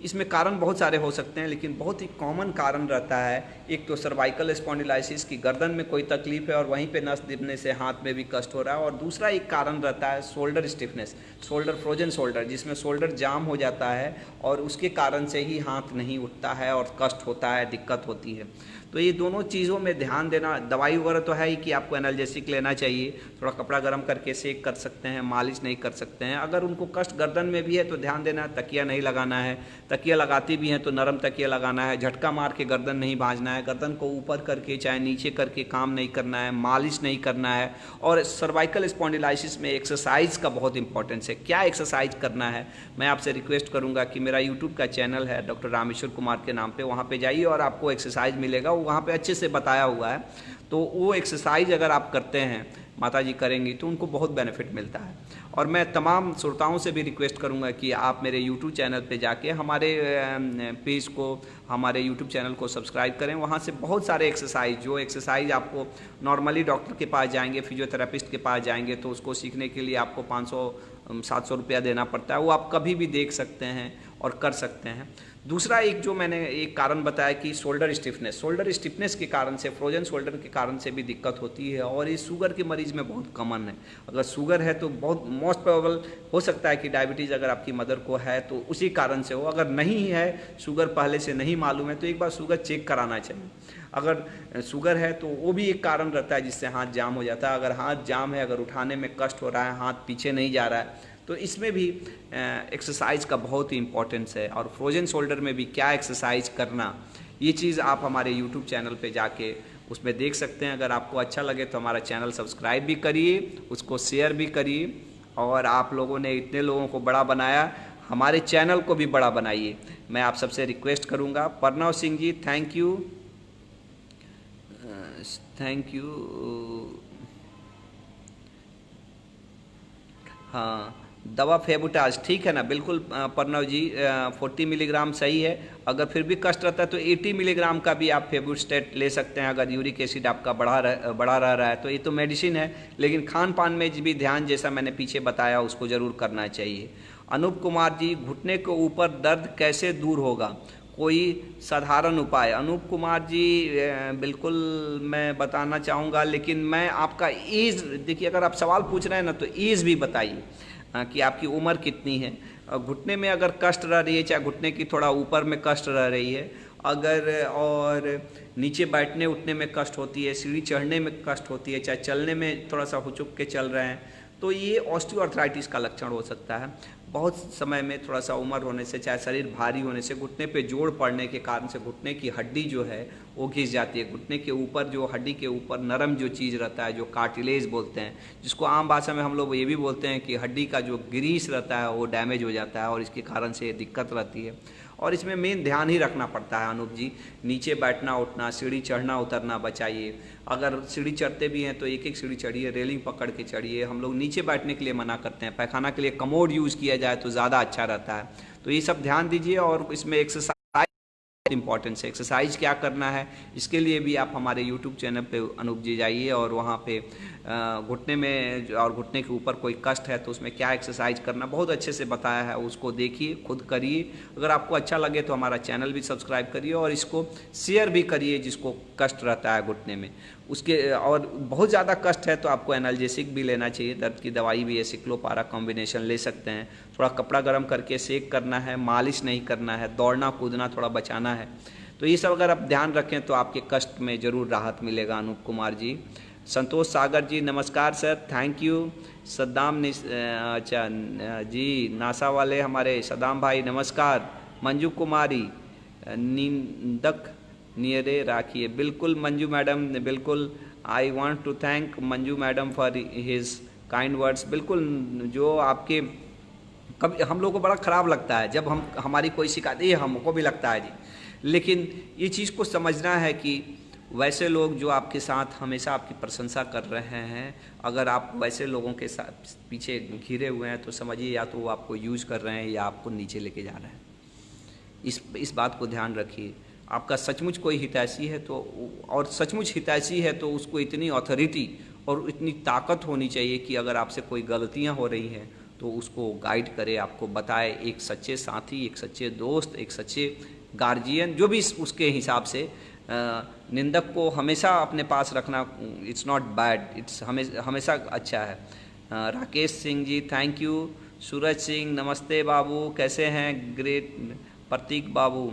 इसमें कारण बहुत सारे हो सकते हैं, लेकिन बहुत ही कॉमन कारण रहता है। एक तो सर्वाइकल स्पॉन्डिलाइसिस की गर्दन में कोई तकलीफ है और वहीं पे नस दिखने से हाथ में भी कष्ट हो रहा है। और दूसरा एक कारण रहता है shoulder stiffness, shoulder frozen shoulder, जिसमें शोल्डर जाम हो जाता है और उसके कारण से ही हाथ नहीं उठता है और कष्ट होता है, दिक्कत होती है। तो ये दोनों चीज़ों में ध्यान देना। दवाई वगैरह तो है ही कि आपको एनाल्जेसिक लेना चाहिए, थोड़ा कपड़ा गर्म करके सेक कर सकते हैं, मालिश नहीं कर सकते हैं। अगर उनको कष्ट गर्दन में भी है तो ध्यान देना, तकिया नहीं लगाना है, तकिया लगाती भी हैं तो नरम तकिया लगाना है, झटका मार के गर्दन नहीं भांजना है, गर्दन को ऊपर करके चाहे नीचे करके काम नहीं करना है, मालिश नहीं करना है। और सर्वाइकल स्पॉन्डिलाइसिस में एक्सरसाइज का बहुत इंपॉर्टेंस है। क्या एक्सरसाइज करना है, मैं आपसे रिक्वेस्ट करूंगा कि मेरा यूट्यूब का चैनल है डॉक्टर रामेश्वर कुमार के नाम पे, वहाँ पे जाइए और आपको एक्सरसाइज मिलेगा, वहाँ पे अच्छे से बताया हुआ है। तो वो एक्सरसाइज अगर आप करते हैं, माता जी करेंगी, तो उनको बहुत बेनिफिट मिलता है। और मैं तमाम श्रोताओं से भी रिक्वेस्ट करूंगा कि आप मेरे यूट्यूब चैनल पे जाके हमारे पेज को, हमारे यूट्यूब चैनल को सब्सक्राइब करें। वहाँ से बहुत सारे एक्सरसाइज, जो एक्सरसाइज आपको नॉर्मली डॉक्टर के पास जाएंगे, फिजियोथेरेपिस्ट के पास जाएंगे तो उसको सीखने के लिए आपको 500-700 रुपया देना पड़ता है, वो आप कभी भी देख सकते हैं और कर सकते हैं। दूसरा एक जो मैंने एक कारण बताया कि शोल्डर स्टिफनेस के कारण से, फ्रोजन शोल्डर के कारण से भी दिक्कत होती है, और ये शुगर के मरीज में बहुत कॉमन है। अगर शुगर है तो बहुत मोस्ट प्रोबेबल हो सकता है कि डायबिटीज़ अगर आपकी मदर को है तो उसी कारण से हो। अगर नहीं है, शुगर पहले से नहीं मालूम है, तो एक बार शुगर चेक कराना चाहिए। अगर शुगर है तो वो भी एक कारण रहता है जिससे हाथ जाम हो जाता है। अगर हाथ जाम है, अगर उठाने में कष्ट हो रहा है, हाथ पीछे नहीं जा रहा है, तो इसमें भी एक्सरसाइज का बहुत ही इम्पोर्टेंस है। और फ्रोजन शोल्डर में भी क्या एक्सरसाइज करना, ये चीज़ आप हमारे यूट्यूब चैनल पे जाके उसमें देख सकते हैं। अगर आपको अच्छा लगे तो हमारा चैनल सब्सक्राइब भी करिए, उसको शेयर भी करिए। और आप लोगों ने इतने लोगों को बड़ा बनाया, हमारे चैनल को भी बड़ा बनाइए, मैं आप सबसे रिक्वेस्ट करूँगा। प्रणव सिंह जी, थैंक यू। हाँ, दवा फेबुटाज ठीक है ना, बिल्कुल प्रणव जी, 40 मिलीग्राम सही है। अगर फिर भी कष्ट रहता है तो 80 मिलीग्राम का भी आप फेबुस्टेट ले सकते हैं। अगर यूरिक एसिड आपका बढ़ा रह रहा है तो ये तो मेडिसिन है, लेकिन खान पान में भी ध्यान, जैसा मैंने पीछे बताया, उसको ज़रूर करना चाहिए। अनूप कुमार जी, घुटने के ऊपर दर्द कैसे दूर होगा, कोई साधारण उपाय? अनूप कुमार जी, बिल्कुल मैं बताना चाहूँगा, लेकिन मैं आपका एज देखिए, अगर आप सवाल पूछ रहे हैं ना तो एज भी बताइए कि आपकी उम्र कितनी है। घुटने में अगर कष्ट रह रही है, चाहे घुटने की थोड़ा ऊपर में कष्ट रह रही है, अगर और नीचे बैठने उठने में कष्ट होती है, सीढ़ी चढ़ने में कष्ट होती है, चाहे चलने में थोड़ा सा हुचुक के चल रहे हैं, तो ये ऑस्टियोआर्थराइटिस का लक्षण हो सकता है। बहुत समय में थोड़ा सा उम्र होने से, चाहे शरीर भारी होने से, घुटने पे जोड़ पड़ने के कारण से घुटने की हड्डी जो है वो घिस जाती है। घुटने के ऊपर जो हड्डी के ऊपर नरम जो चीज़ रहता है, जो कार्टिलेज बोलते हैं, जिसको आम भाषा में हम लोग ये भी बोलते हैं कि हड्डी का जो ग्रीस रहता है वो डैमेज हो जाता है, और इसके कारण से दिक्कत रहती है। और इसमें मेन ध्यान ही रखना पड़ता है अनूप जी, नीचे बैठना उठना, सीढ़ी चढ़ना उतरना बचाइए। अगर सीढ़ी चढ़ते भी हैं तो एक एक सीढ़ी चढ़िए, रेलिंग पकड़ के चढ़िए। हम लोग नीचे बैठने के लिए मना करते हैं, पैखाना के लिए कमोड यूज़ किया जाए तो ज़्यादा अच्छा रहता है। तो ये सब ध्यान दीजिए। और इसमें एक्सरसाइज इंपॉर्टेंस है, एक्सरसाइज क्या करना है, इसके लिए भी आप हमारे यूट्यूब चैनल पे अनूप जी जाइए, और वहाँ पे घुटने में और घुटने के ऊपर कोई कष्ट है तो उसमें क्या एक्सरसाइज करना बहुत अच्छे से बताया है, उसको देखिए, खुद करिए। अगर आपको अच्छा लगे तो हमारा चैनल भी सब्सक्राइब करिए और इसको शेयर भी करिए जिसको कष्ट रहता है घुटने में उसके। और बहुत ज़्यादा कष्ट है तो आपको एनाल्जेसिक भी लेना चाहिए, दर्द की दवाई भी है, सिक्लोपारा कॉम्बिनेशन ले सकते हैं। थोड़ा कपड़ा गर्म करके सेक करना है, मालिश नहीं करना है, दौड़ना कूदना थोड़ा बचाना है। तो ये सब अगर आप ध्यान रखें तो आपके कष्ट में ज़रूर राहत मिलेगा। अनूप कुमार जी, संतोष सागर जी, नमस्कार सर, थैंक यू। सद्दाम अच्छा जी, नासा वाले हमारे सद्दाम भाई, नमस्कार। मंजू कुमारी, निंदक नियरे राखिए, बिल्कुल मंजू मैडम, बिल्कुल। I want to thank Manju madam for his kind words. बिल्कुल, जो आपके कभी हम लोगों को बड़ा ख़राब लगता है जब हमारी कोई शिकायत, ये हमको भी लगता है जी, लेकिन ये चीज़ को समझना है कि वैसे लोग जो आपके साथ हमेशा आपकी प्रशंसा कर रहे हैं, अगर आप वैसे लोगों के साथ पीछे घिरे हुए हैं तो समझिए या तो वो आपको यूज़ कर रहे हैं या आपको नीचे लेके जा रहे हैं। इस बात को ध्यान रखिए। आपका सचमुच कोई हितैषी है तो, और सचमुच हितैषी है तो उसको इतनी अथॉरिटी और इतनी ताकत होनी चाहिए कि अगर आपसे कोई गलतियां हो रही हैं तो उसको गाइड करे, आपको बताए। एक सच्चे साथी, एक सच्चे दोस्त, एक सच्चे गार्जियन, जो भी उसके हिसाब से। निंदक को हमेशा अपने पास रखना, इट्स नॉट बैड, इट्स हमेशा अच्छा है। Rakesh Singh ji, thank you. सूरज सिंह, नमस्ते बाबू, कैसे हैं? ग्रेट। प्रतीक बाबू,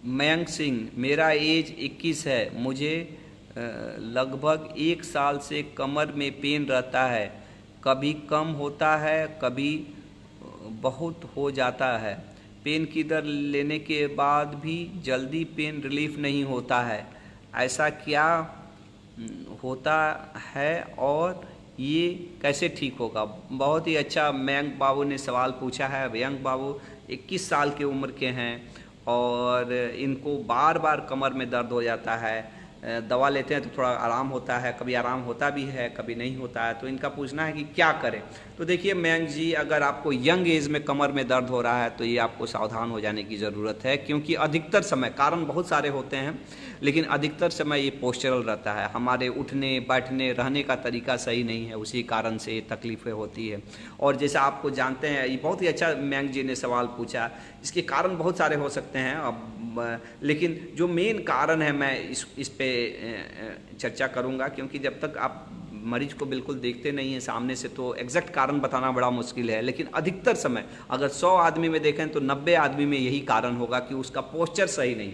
मयंक सिंह, मेरा एज 21 है, मुझे लगभग 1 साल से कमर में पेन रहता है, कभी कम होता है कभी बहुत हो जाता है। पेन किलर लेने के बाद भी जल्दी पेन रिलीफ नहीं होता है, ऐसा क्या होता है और ये कैसे ठीक होगा? बहुत ही अच्छा मयंक बाबू ने सवाल पूछा है। मयंक बाबू 21 साल की उम्र के हैं और इनको बार बार कमर में दर्द हो जाता है। दवा लेते हैं तो थोड़ा आराम होता है, कभी आराम होता भी है कभी नहीं होता है। तो इनका पूछना है कि क्या करें। तो देखिए मयंक जी, अगर आपको यंग एज में कमर में दर्द हो रहा है तो ये आपको सावधान हो जाने की ज़रूरत है, क्योंकि अधिकतर समय, कारण बहुत सारे होते हैं लेकिन अधिकतर समय ये पोस्चरल रहता है। हमारे उठने बैठने रहने का तरीका सही नहीं है, उसी कारण से ये तकलीफ़ें होती है। और जैसा आपको जानते हैं, ये बहुत ही अच्छा मयंक जी ने सवाल पूछा, इसके कारण बहुत सारे हो सकते हैं लेकिन जो मेन कारण है मैं इस पे चर्चा करूंगा, क्योंकि जब तक आप मरीज को बिल्कुल देखते नहीं हैं सामने से तो एग्जैक्ट कारण बताना बड़ा मुश्किल है। लेकिन अधिकतर समय अगर 100 आदमी में देखें तो 90 आदमी में यही कारण होगा कि उसका पोस्चर सही नहीं,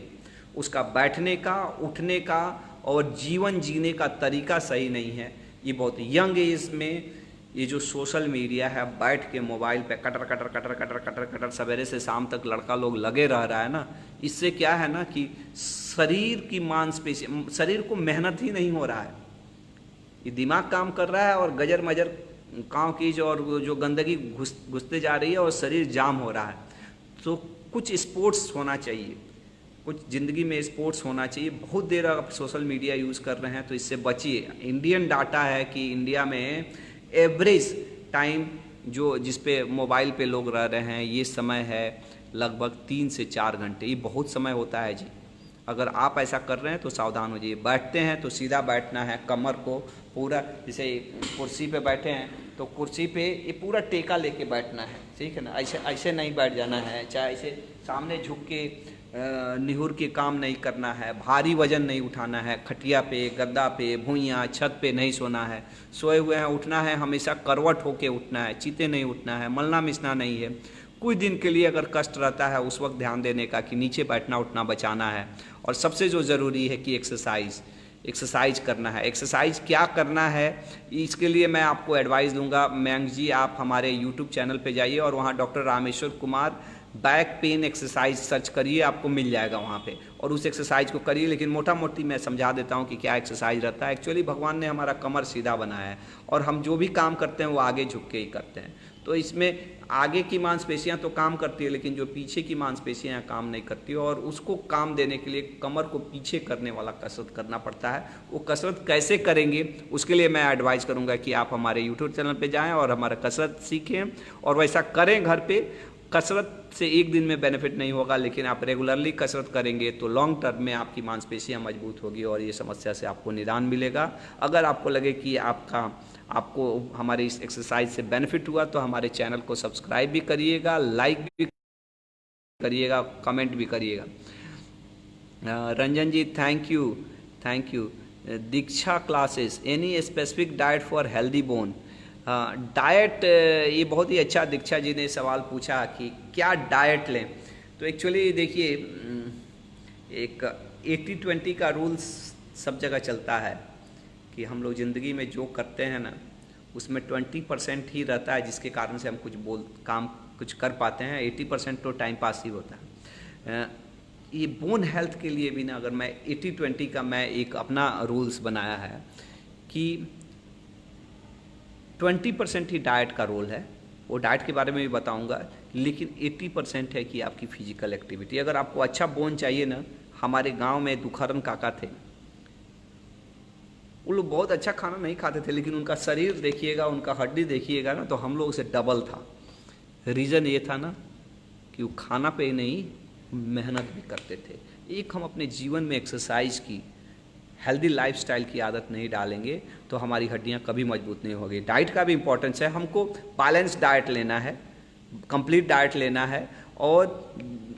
उसका बैठने का, उठने का और जीवन जीने का तरीका सही नहीं है। ये बहुत यंग एज में ये जो सोशल मीडिया है, बैठ के मोबाइल पे cutter cutter cutter cutter cutter cutter सवेरे से शाम तक लड़का लोग लगे रह रहा है ना, इससे क्या है ना कि शरीर की मांसपेशी, शरीर को मेहनत ही नहीं हो रहा है। ये दिमाग काम कर रहा है और गजर मजर काँव कीज और जो गंदगी घुसते जा रही है और शरीर जाम हो रहा है। तो कुछ स्पोर्ट्स होना चाहिए, कुछ ज़िंदगी में स्पोर्ट्स होना चाहिए। बहुत देर आप सोशल मीडिया यूज़ कर रहे हैं तो इससे बचिए। इंडियन डाटा है कि इंडिया में एवरेज टाइम जो जिस पे मोबाइल पे लोग रह रहे हैं ये समय है लगभग 3 से 4 घंटे। ये बहुत समय होता है जी। अगर आप ऐसा कर रहे हैं तो सावधान हो जाइए। बैठते हैं तो सीधा बैठना है, कमर को पूरा, जैसे कुर्सी पे बैठे हैं तो कुर्सी पे ये पूरा टेका लेके बैठना है, ठीक है ना। ऐसे ऐसे नहीं बैठ जाना है, चाहे ऐसे सामने झुक के निहुर के काम नहीं करना है, भारी वजन नहीं उठाना है, खटिया पे, गद्दा पे, भुइयाँ, छत पे नहीं सोना है। सोए हुए हैं उठना है, हमेशा करवट होके उठना है, चीते नहीं उठना है, मलना मिसना नहीं है। कुछ दिन के लिए अगर कष्ट रहता है उस वक्त ध्यान देने का कि नीचे बैठना उठना बचाना है। और सबसे जो ज़रूरी है कि एक्सरसाइज करना है। एक्सरसाइज क्या करना है इसके लिए मैं आपको एडवाइस दूंगा। मयंक जी, आप हमारे यूट्यूब चैनल पे जाइए और वहाँ doctor Rameshwar Kumar back pain exercise search करिए, आपको मिल जाएगा वहाँ पे, और उस एक्सरसाइज को करिए। लेकिन मोटा मोटी मैं समझा देता हूँ कि क्या एक्सरसाइज रहता है। एक्चुअली भगवान ने हमारा कमर सीधा बनाया है और हम जो भी काम करते हैं वो आगे झुक के ही करते हैं। तो इसमें आगे की मांसपेशियां तो काम करती है लेकिन जो पीछे की मांसपेशियां काम नहीं करती, और उसको काम देने के लिए कमर को पीछे करने वाला कसरत करना पड़ता है। वो कसरत कैसे करेंगे उसके लिए मैं एडवाइस करूंगा कि आप हमारे यूट्यूब चैनल पे जाएं और हमारा कसरत सीखें और वैसा करें घर पे। कसरत से एक दिन में बेनिफिट नहीं होगा, लेकिन आप रेगुलरली कसरत करेंगे तो लॉन्ग टर्म में आपकी मांसपेशियां मजबूत होगी और ये समस्या से आपको निदान मिलेगा। अगर आपको लगे कि आपको हमारी इस एक्सरसाइज से बेनिफिट हुआ तो हमारे चैनल को सब्सक्राइब भी करिएगा, लाइक भी करिएगा, कमेंट भी करिएगा। Ranjan ji, thank you. Diksha classes, any specific diet for healthy bone? Diet, ये बहुत ही अच्छा दीक्षा जी ने सवाल पूछा कि क्या डाइट लें। तो एक्चुअली देखिए, एक 80-20 का रूल्स सब जगह चलता है कि हम लोग ज़िंदगी में जो करते हैं ना उसमें 20% ही रहता है जिसके कारण से हम कुछ कर पाते हैं। 80% तो टाइम पास ही होता है। ये बोन हेल्थ के लिए भी ना, अगर मैं 80-20 का मैं एक अपना रूल्स बनाया है कि 20% ही डाइट का रोल है, वो डाइट के बारे में भी बताऊंगा, लेकिन 80% है कि आपकी फिजिकल एक्टिविटी। अगर आपको अच्छा बोन चाहिए ना, हमारे गांव में दुखरन काका थे, वो लोग बहुत अच्छा खाना नहीं खाते थे लेकिन उनका शरीर देखिएगा, उनका हड्डी देखिएगा ना तो हम लोग से डबल था। रीज़न ये था ना कि वो खाना पे नहीं मेहनत भी करते थे। एक हम अपने जीवन में एक्सरसाइज की, हेल्दी लाइफस्टाइल की आदत नहीं डालेंगे तो हमारी हड्डियां कभी मजबूत नहीं होगी। डाइट का भी इम्पोर्टेंस है, हमको बैलेंस डाइट लेना है, कंप्लीट डाइट लेना है, और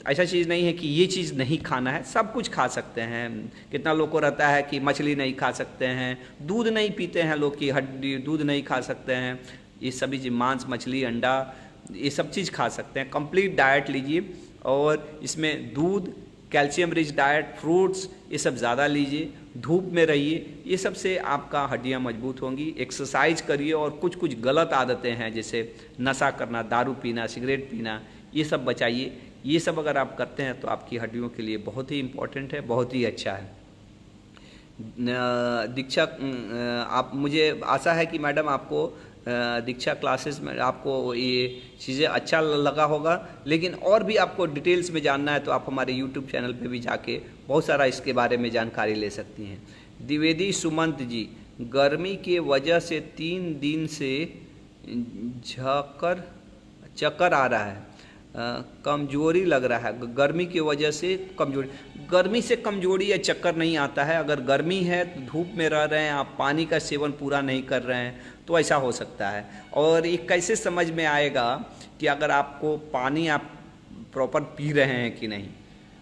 ऐसा चीज़ नहीं है कि ये चीज़ नहीं खाना है, सब कुछ खा सकते हैं। कितना लोग को रहता है कि मछली नहीं खा सकते हैं, दूध नहीं पीते हैं लोग की हड्डी, दूध नहीं खा सकते हैं, ये सभी चीज़, मांस, मछली, अंडा, ये सब चीज़ खा सकते हैं। कंप्लीट डाइट लीजिए और इसमें दूध, कैल्शियम रिच डाइट, फ्रूट्स, ये सब ज़्यादा लीजिए, धूप में रहिए, ये सब से आपका हड्डियाँ मजबूत होंगी। एक्सरसाइज करिए और कुछ कुछ गलत आदतें हैं जैसे नशा करना, दारू पीना, सिगरेट पीना, ये सब बचाइए। ये सब अगर आप करते हैं तो आपकी हड्डियों के लिए बहुत ही इम्पोर्टेंट है, बहुत ही अच्छा है। दीक्षा, आप, मुझे आशा है कि मैडम आपको दीक्षा क्लासेस में आपको ये चीज़ें अच्छा लगा होगा, लेकिन और भी आपको डिटेल्स में जानना है तो आप हमारे यूट्यूब चैनल पे भी जाके बहुत सारा इसके बारे में जानकारी ले सकती हैं। द्विवेदी सुमंत जी, गर्मी के वजह से 3 दिन से चक्कर आ रहा है, कमजोरी लग रहा है। गर्मी की वजह से कमजोरी, गर्मी से कमजोरी या चक्कर नहीं आता है। अगर गर्मी है तो धूप में रह रहे हैं आप, पानी का सेवन पूरा नहीं कर रहे हैं तो ऐसा हो सकता है। और ये कैसे समझ में आएगा कि अगर आपको पानी आप प्रॉपर पी रहे हैं कि नहीं?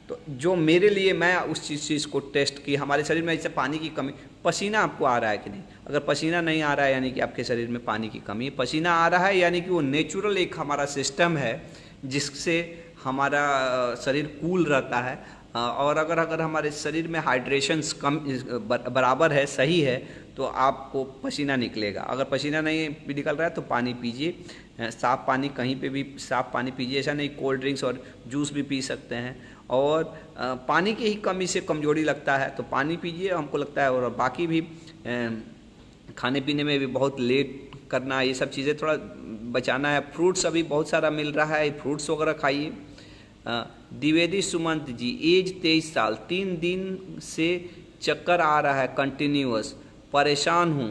तो जो मेरे लिए, मैं उस चीज़ को टेस्ट की, हमारे शरीर में जैसे पानी की कमी, पसीना आपको आ रहा है कि नहीं? अगर पसीना नहीं आ रहा है यानी कि आपके शरीर में पानी की कमी है। पसीना आ रहा है यानी कि वो नेचुरल एक हमारा सिस्टम है जिससे हमारा शरीर कूल रहता है। और अगर हमारे शरीर में हाइड्रेशंस कम बराबर है, सही है, तो आपको पसीना निकलेगा। अगर पसीना नहीं भी निकल रहा है तो पानी पीजिए, साफ़ पानी, कहीं पे भी साफ़ पानी पीजिए। ऐसा नहीं, कोल्ड ड्रिंक्स और जूस भी पी सकते हैं। और पानी की ही कमी से कमजोरी लगता है तो पानी पीजिए, हमको लगता है। और बाकी भी खाने पीने में भी बहुत लेट करना, ये सब चीज़ें थोड़ा बचाना है। फ्रूट्स अभी बहुत सारा मिल रहा है, फ्रूट्स वगैरह खाइए। द्विवेदी सुमंत जी, एज 23 साल, 3 दिन से चक्कर आ रहा है कंटिन्यूअस, परेशान हूँ,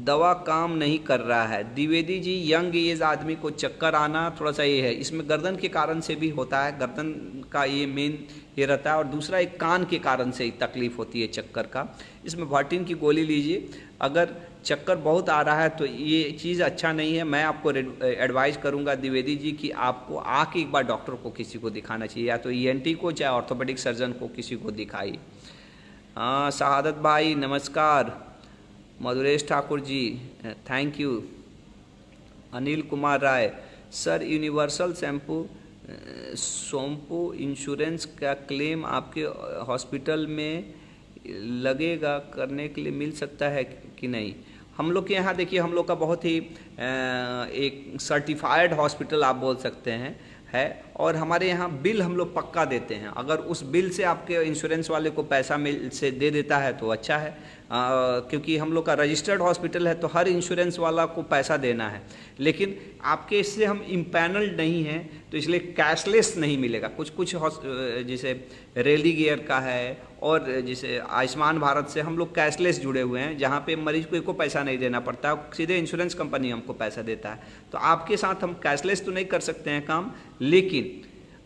दवा काम नहीं कर रहा है। द्विवेदी जी, यंग एज आदमी को चक्कर आना थोड़ा सा ये है, इसमें गर्दन के कारण से भी होता है, गर्दन का ये मेन ये रहता है। और दूसरा एक कान के कारण से तकलीफ होती है चक्कर का। इसमें वर्टिन की गोली लीजिए। अगर चक्कर बहुत आ रहा है तो ये चीज़ अच्छा नहीं है। मैं आपको एडवाइस करूंगा द्विवेदी जी कि आपको आके एक बार डॉक्टर को किसी को दिखाना चाहिए, या तो ईएनटी को चाहे ऑर्थोपेडिक सर्जन को, किसी को दिखाइए। हाँ, शहादत भाई नमस्कार। Madhuresh Thakur ji thank you. Anil Kumar Rai, sir Universal Sompo insurance का क्लेम आपके हॉस्पिटल में लगेगा, करने के लिए मिल सकता है कि नहीं? हम लोग के यहाँ देखिए, हम लोग का बहुत ही एक सर्टिफाइड हॉस्पिटल आप बोल सकते हैं है। और हमारे यहाँ बिल हम लोग पक्का देते हैं। अगर उस बिल से आपके इंश्योरेंस वाले को पैसा मिल से दे देता है तो अच्छा है, क्योंकि हम लोग का रजिस्टर्ड हॉस्पिटल है तो हर इंश्योरेंस वाला को पैसा देना है। लेकिन आपके इससे हम इम्पैनल्ड नहीं हैं तो इसलिए कैशलेस नहीं मिलेगा। कुछ जैसे रेलीगेयर का है और जैसे आयुष्मान भारत से हम लोग कैशलेस जुड़े हुए हैं, जहाँ पे मरीज को एको पैसा नहीं देना पड़ता, सीधे इंश्योरेंस कंपनी हमको पैसा देता है। तो आपके साथ हम कैशलेस तो नहीं कर सकते हैं काम, लेकिन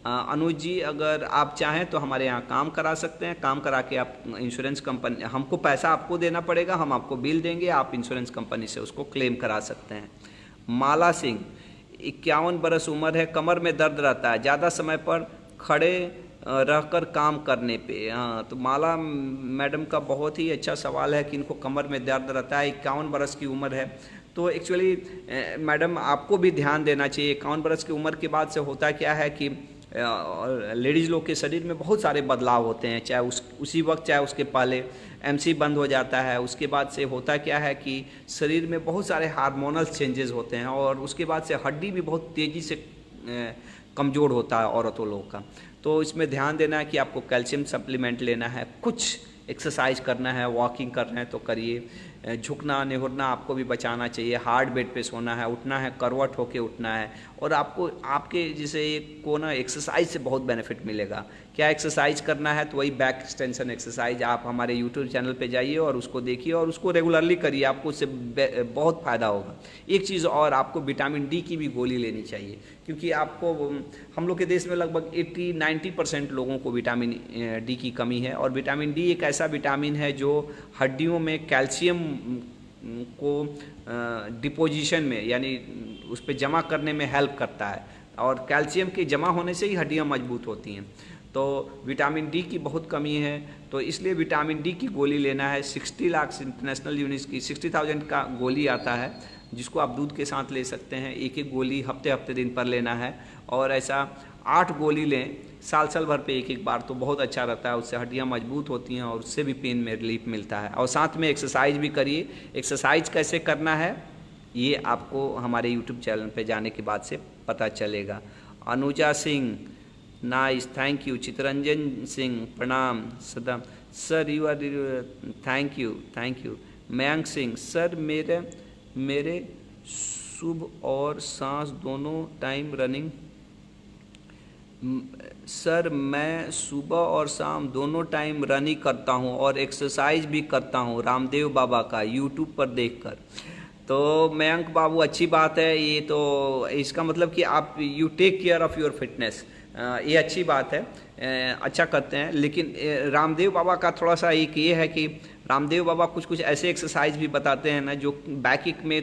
अनुज जी अगर आप चाहें तो हमारे यहाँ काम करा सकते हैं। काम करा के आप इंश्योरेंस कंपनी, हमको पैसा आपको देना पड़ेगा, हम आपको बिल देंगे, आप इंश्योरेंस कंपनी से उसको क्लेम करा सकते हैं। माला सिंह, 51 बरस उम्र है, कमर में दर्द रहता है ज़्यादा समय पर खड़े रहकर काम करने पे। हाँ, तो माला मैडम का बहुत ही अच्छा सवाल है कि इनको कमर में दर्द रहता है, 51 बरस की उम्र है। तो एक्चुअली मैडम आपको भी ध्यान देना चाहिए। 51 बरस की उम्र के बाद से होता क्या है कि लेडीज़ लोग के शरीर में बहुत सारे बदलाव होते हैं, चाहे उसी वक्त चाहे उसके पहले एमसी बंद हो जाता है। उसके बाद से होता क्या है कि शरीर में बहुत सारे हार्मोनल चेंजेस होते हैं और उसके बाद से हड्डी भी बहुत तेज़ी से कमज़ोर होता है औरतों लोग का। तो इसमें ध्यान देना है कि आपको कैल्शियम सप्लीमेंट लेना है, कुछ एक्सरसाइज करना है, वॉकिंग कर रहे हैं तो करिए, झुकना निहुरना आपको भी बचाना चाहिए, हार्ड बेड पे सोना है, उठना है करवट होके उठना है। और आपको आपके जैसे को ना एक्सरसाइज से बहुत बेनिफिट मिलेगा। क्या एक्सरसाइज करना है तो वही बैक एक्सटेंशन एक्सरसाइज, आप हमारे यूट्यूब चैनल पे जाइए और उसको देखिए और उसको रेगुलरली करिए, आपको उससे बहुत फ़ायदा होगा। एक चीज़ और, आपको विटामिन डी की भी गोली लेनी चाहिए, क्योंकि आपको हम लोग के देश में लगभग 80-90% लोगों को विटामिन डी की कमी है। और विटामिन डी एक ऐसा विटामिन है जो हड्डियों में कैल्शियम को डिपोजिशन में यानी उस पर जमा करने में हेल्प करता है, और कैल्शियम के जमा होने से ही हड्डियां मजबूत होती हैं। तो विटामिन डी की बहुत कमी है, तो इसलिए विटामिन डी की गोली लेना है। 60 लाख इंटरनेशनल यूनिट्स की 60,000 का गोली आता है, जिसको आप दूध के साथ ले सकते हैं। एक एक गोली हफ्ते हफ्ते दिन पर लेना है, और ऐसा 8 गोली लें साल भर पे एक एक बार, तो बहुत अच्छा रहता है। उससे हड्डियाँ मजबूत होती हैं और उससे भी पेन में रिलीफ मिलता है। और साथ में एक्सरसाइज भी करिए। एक्सरसाइज कैसे करना है ये आपको हमारे यूट्यूब चैनल पे जाने के बाद से पता चलेगा। Anuja Singh, nice, thank you. Chitranjan Singh, प्रणाम। Saddam sir, you are, thank you. Mayank Singh, sir मेरे सुबह और सांस दोनों टाइम रनिंग, सर मैं सुबह और शाम दोनों टाइम रनिंग करता हूँ और एक्सरसाइज भी करता हूँ रामदेव बाबा का यूट्यूब पर देखकर। तो मयंक बाबू, अच्छी बात है ये। तो इसका मतलब कि आप you take care of your fitness, ये अच्छी बात है, अच्छा करते हैं। लेकिन रामदेव बाबा का थोड़ा सा एक ये है कि रामदेव बाबा कुछ ऐसे एक्सरसाइज भी बताते हैं ना जो बैक में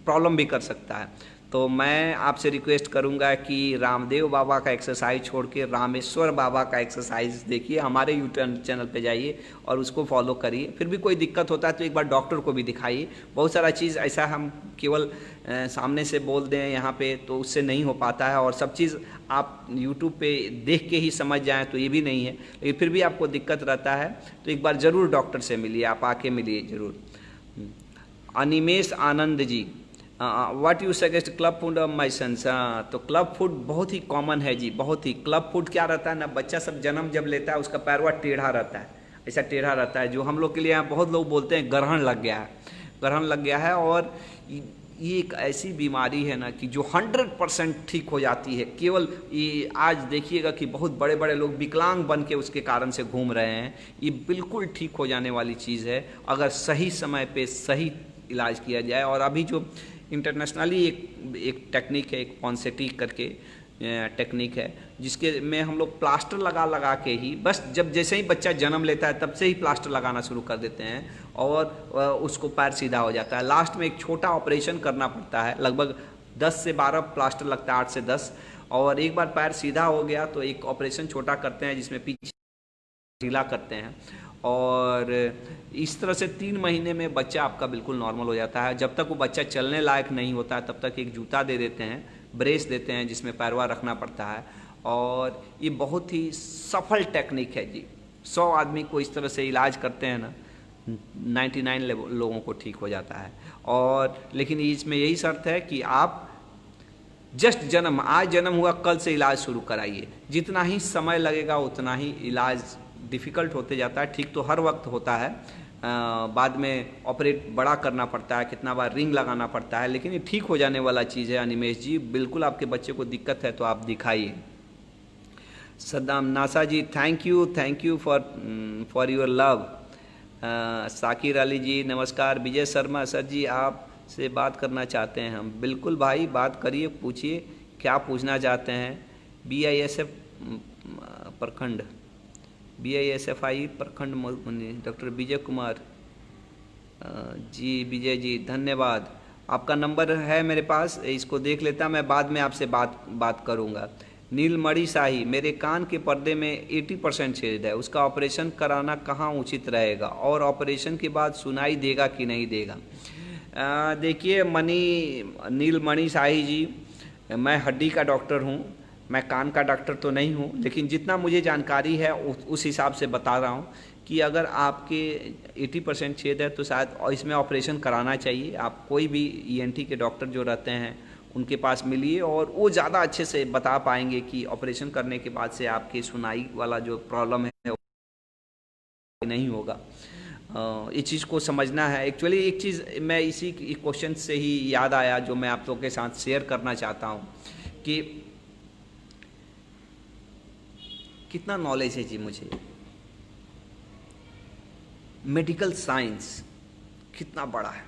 प्रॉब्लम भी कर सकता है। तो मैं आपसे रिक्वेस्ट करूंगा कि रामदेव बाबा का एक्सरसाइज छोड़ के रामेश्वर बाबा का एक्सरसाइज देखिए, हमारे यूट्यूब चैनल पे जाइए और उसको फॉलो करिए। फिर भी कोई दिक्कत होता है तो एक बार डॉक्टर को भी दिखाइए। बहुत सारा चीज़ ऐसा हम केवल सामने से बोल दें यहाँ पे तो उससे नहीं हो पाता है, और सब चीज़ आप यूट्यूब पे देख के ही समझ जाएँ तो ये भी नहीं है। लेकिन फिर भी आपको दिक्कत रहता है तो एक बार ज़रूर डॉक्टर से मिलिए, आप आके मिलिए ज़रूर। Animesh Anand ji, what you suggest club foot of my sons. तो क्लब फूड बहुत ही कॉमन है जी, बहुत ही। क्लब फूड क्या रहता है ना, बच्चा सब जन्म जब लेता है उसका पैरवा टेढ़ा रहता है, ऐसा टेढ़ा रहता है, जो हम लोग के लिए यहाँ बहुत लोग बोलते हैं ग्रहण लग गया है, ग्रहण लग गया है। और ये एक ऐसी बीमारी है ना कि जो 100% ठीक हो जाती है। केवल ये आज देखिएगा कि बहुत बड़े बड़े लोग विकलांग बन के उसके कारण से घूम रहे हैं। ये बिल्कुल ठीक हो जाने वाली चीज़ है अगर सही समय पे सही इलाज किया जाए। और अभी जो इंटरनेशनली एक टेक्निक है, एक पॉन्सेटी करके टेक्निक है, जिसके में हम लोग प्लास्टर लगा के ही, बस जब जैसे ही बच्चा जन्म लेता है तब से ही प्लास्टर लगाना शुरू कर देते हैं और उसको पैर सीधा हो जाता है। लास्ट में एक छोटा ऑपरेशन करना पड़ता है, लगभग 10 से 12 प्लास्टर लगता है, 8 से 10। और एक बार पैर सीधा हो गया तो एक ऑपरेशन छोटा करते हैं जिसमें पीछे ढीला करते हैं, और इस तरह से 3 महीने में बच्चा आपका बिल्कुल नॉर्मल हो जाता है। जब तक वो बच्चा चलने लायक नहीं होता है तब तक एक जूता दे देते हैं, ब्रेस देते हैं जिसमें पैरवा रखना पड़ता है। और ये बहुत ही सफल टेक्निक है जी। 100 आदमी को इस तरह से इलाज करते हैं ना, 99 लोगों को ठीक हो जाता है। और लेकिन इसमें यही शर्त है कि आप जस्ट आज जन्म हुआ, कल से इलाज शुरू कराइए। जितना ही समय लगेगा उतना ही इलाज डिफ़िकल्ट होते जाता है। ठीक तो हर वक्त होता है, बाद में ऑपरेट बड़ा करना पड़ता है, कितना बार रिंग लगाना पड़ता है, लेकिन ये ठीक हो जाने वाला चीज़ है। अनिमेश जी, बिल्कुल आपके बच्चे को दिक्कत है तो आप दिखाइए। Saddam Nasa ji, thank you for your love. Sakir Ali ji, नमस्कार। विजय शर्मा, सर जी आपसे बात करना चाहते हैं हम। बिल्कुल भाई, बात करिए, पूछिए क्या पूछना चाहते हैं। BISF प्रखंड, BISFI प्रखंड डॉक्टर विजय कुमार जी। विजय जी धन्यवाद, आपका नंबर है मेरे पास, इसको देख लेता मैं, बाद में आपसे बात करूँगा। नीलमणि शाही, मेरे कान के पर्दे में 80% छेद है, उसका ऑपरेशन कराना कहाँ उचित रहेगा और ऑपरेशन के बाद सुनाई देगा कि नहीं देगा। देखिए नीलमणि शाही जी, मैं हड्डी का डॉक्टर हूँ, मैं कान का डॉक्टर तो नहीं हूँ, लेकिन जितना मुझे जानकारी है उस हिसाब से बता रहा हूँ कि अगर आपके 80% छेद है तो शायद इसमें ऑपरेशन कराना चाहिए। आप कोई भी ENT के डॉक्टर जो रहते हैं उनके पास मिलिए और वो ज़्यादा अच्छे से बता पाएंगे कि ऑपरेशन करने के बाद से आपकी सुनाई वाला जो प्रॉब्लम है नहीं होगा। इस चीज़ को समझना है। एक्चुअली एक चीज़ मैं इसी क्वेश्चन से ही याद आया जो मैं आप लोगों के साथ शेयर करना चाहता हूँ कि कितना नॉलेज है जी मुझे, मेडिकल साइंस कितना बड़ा है।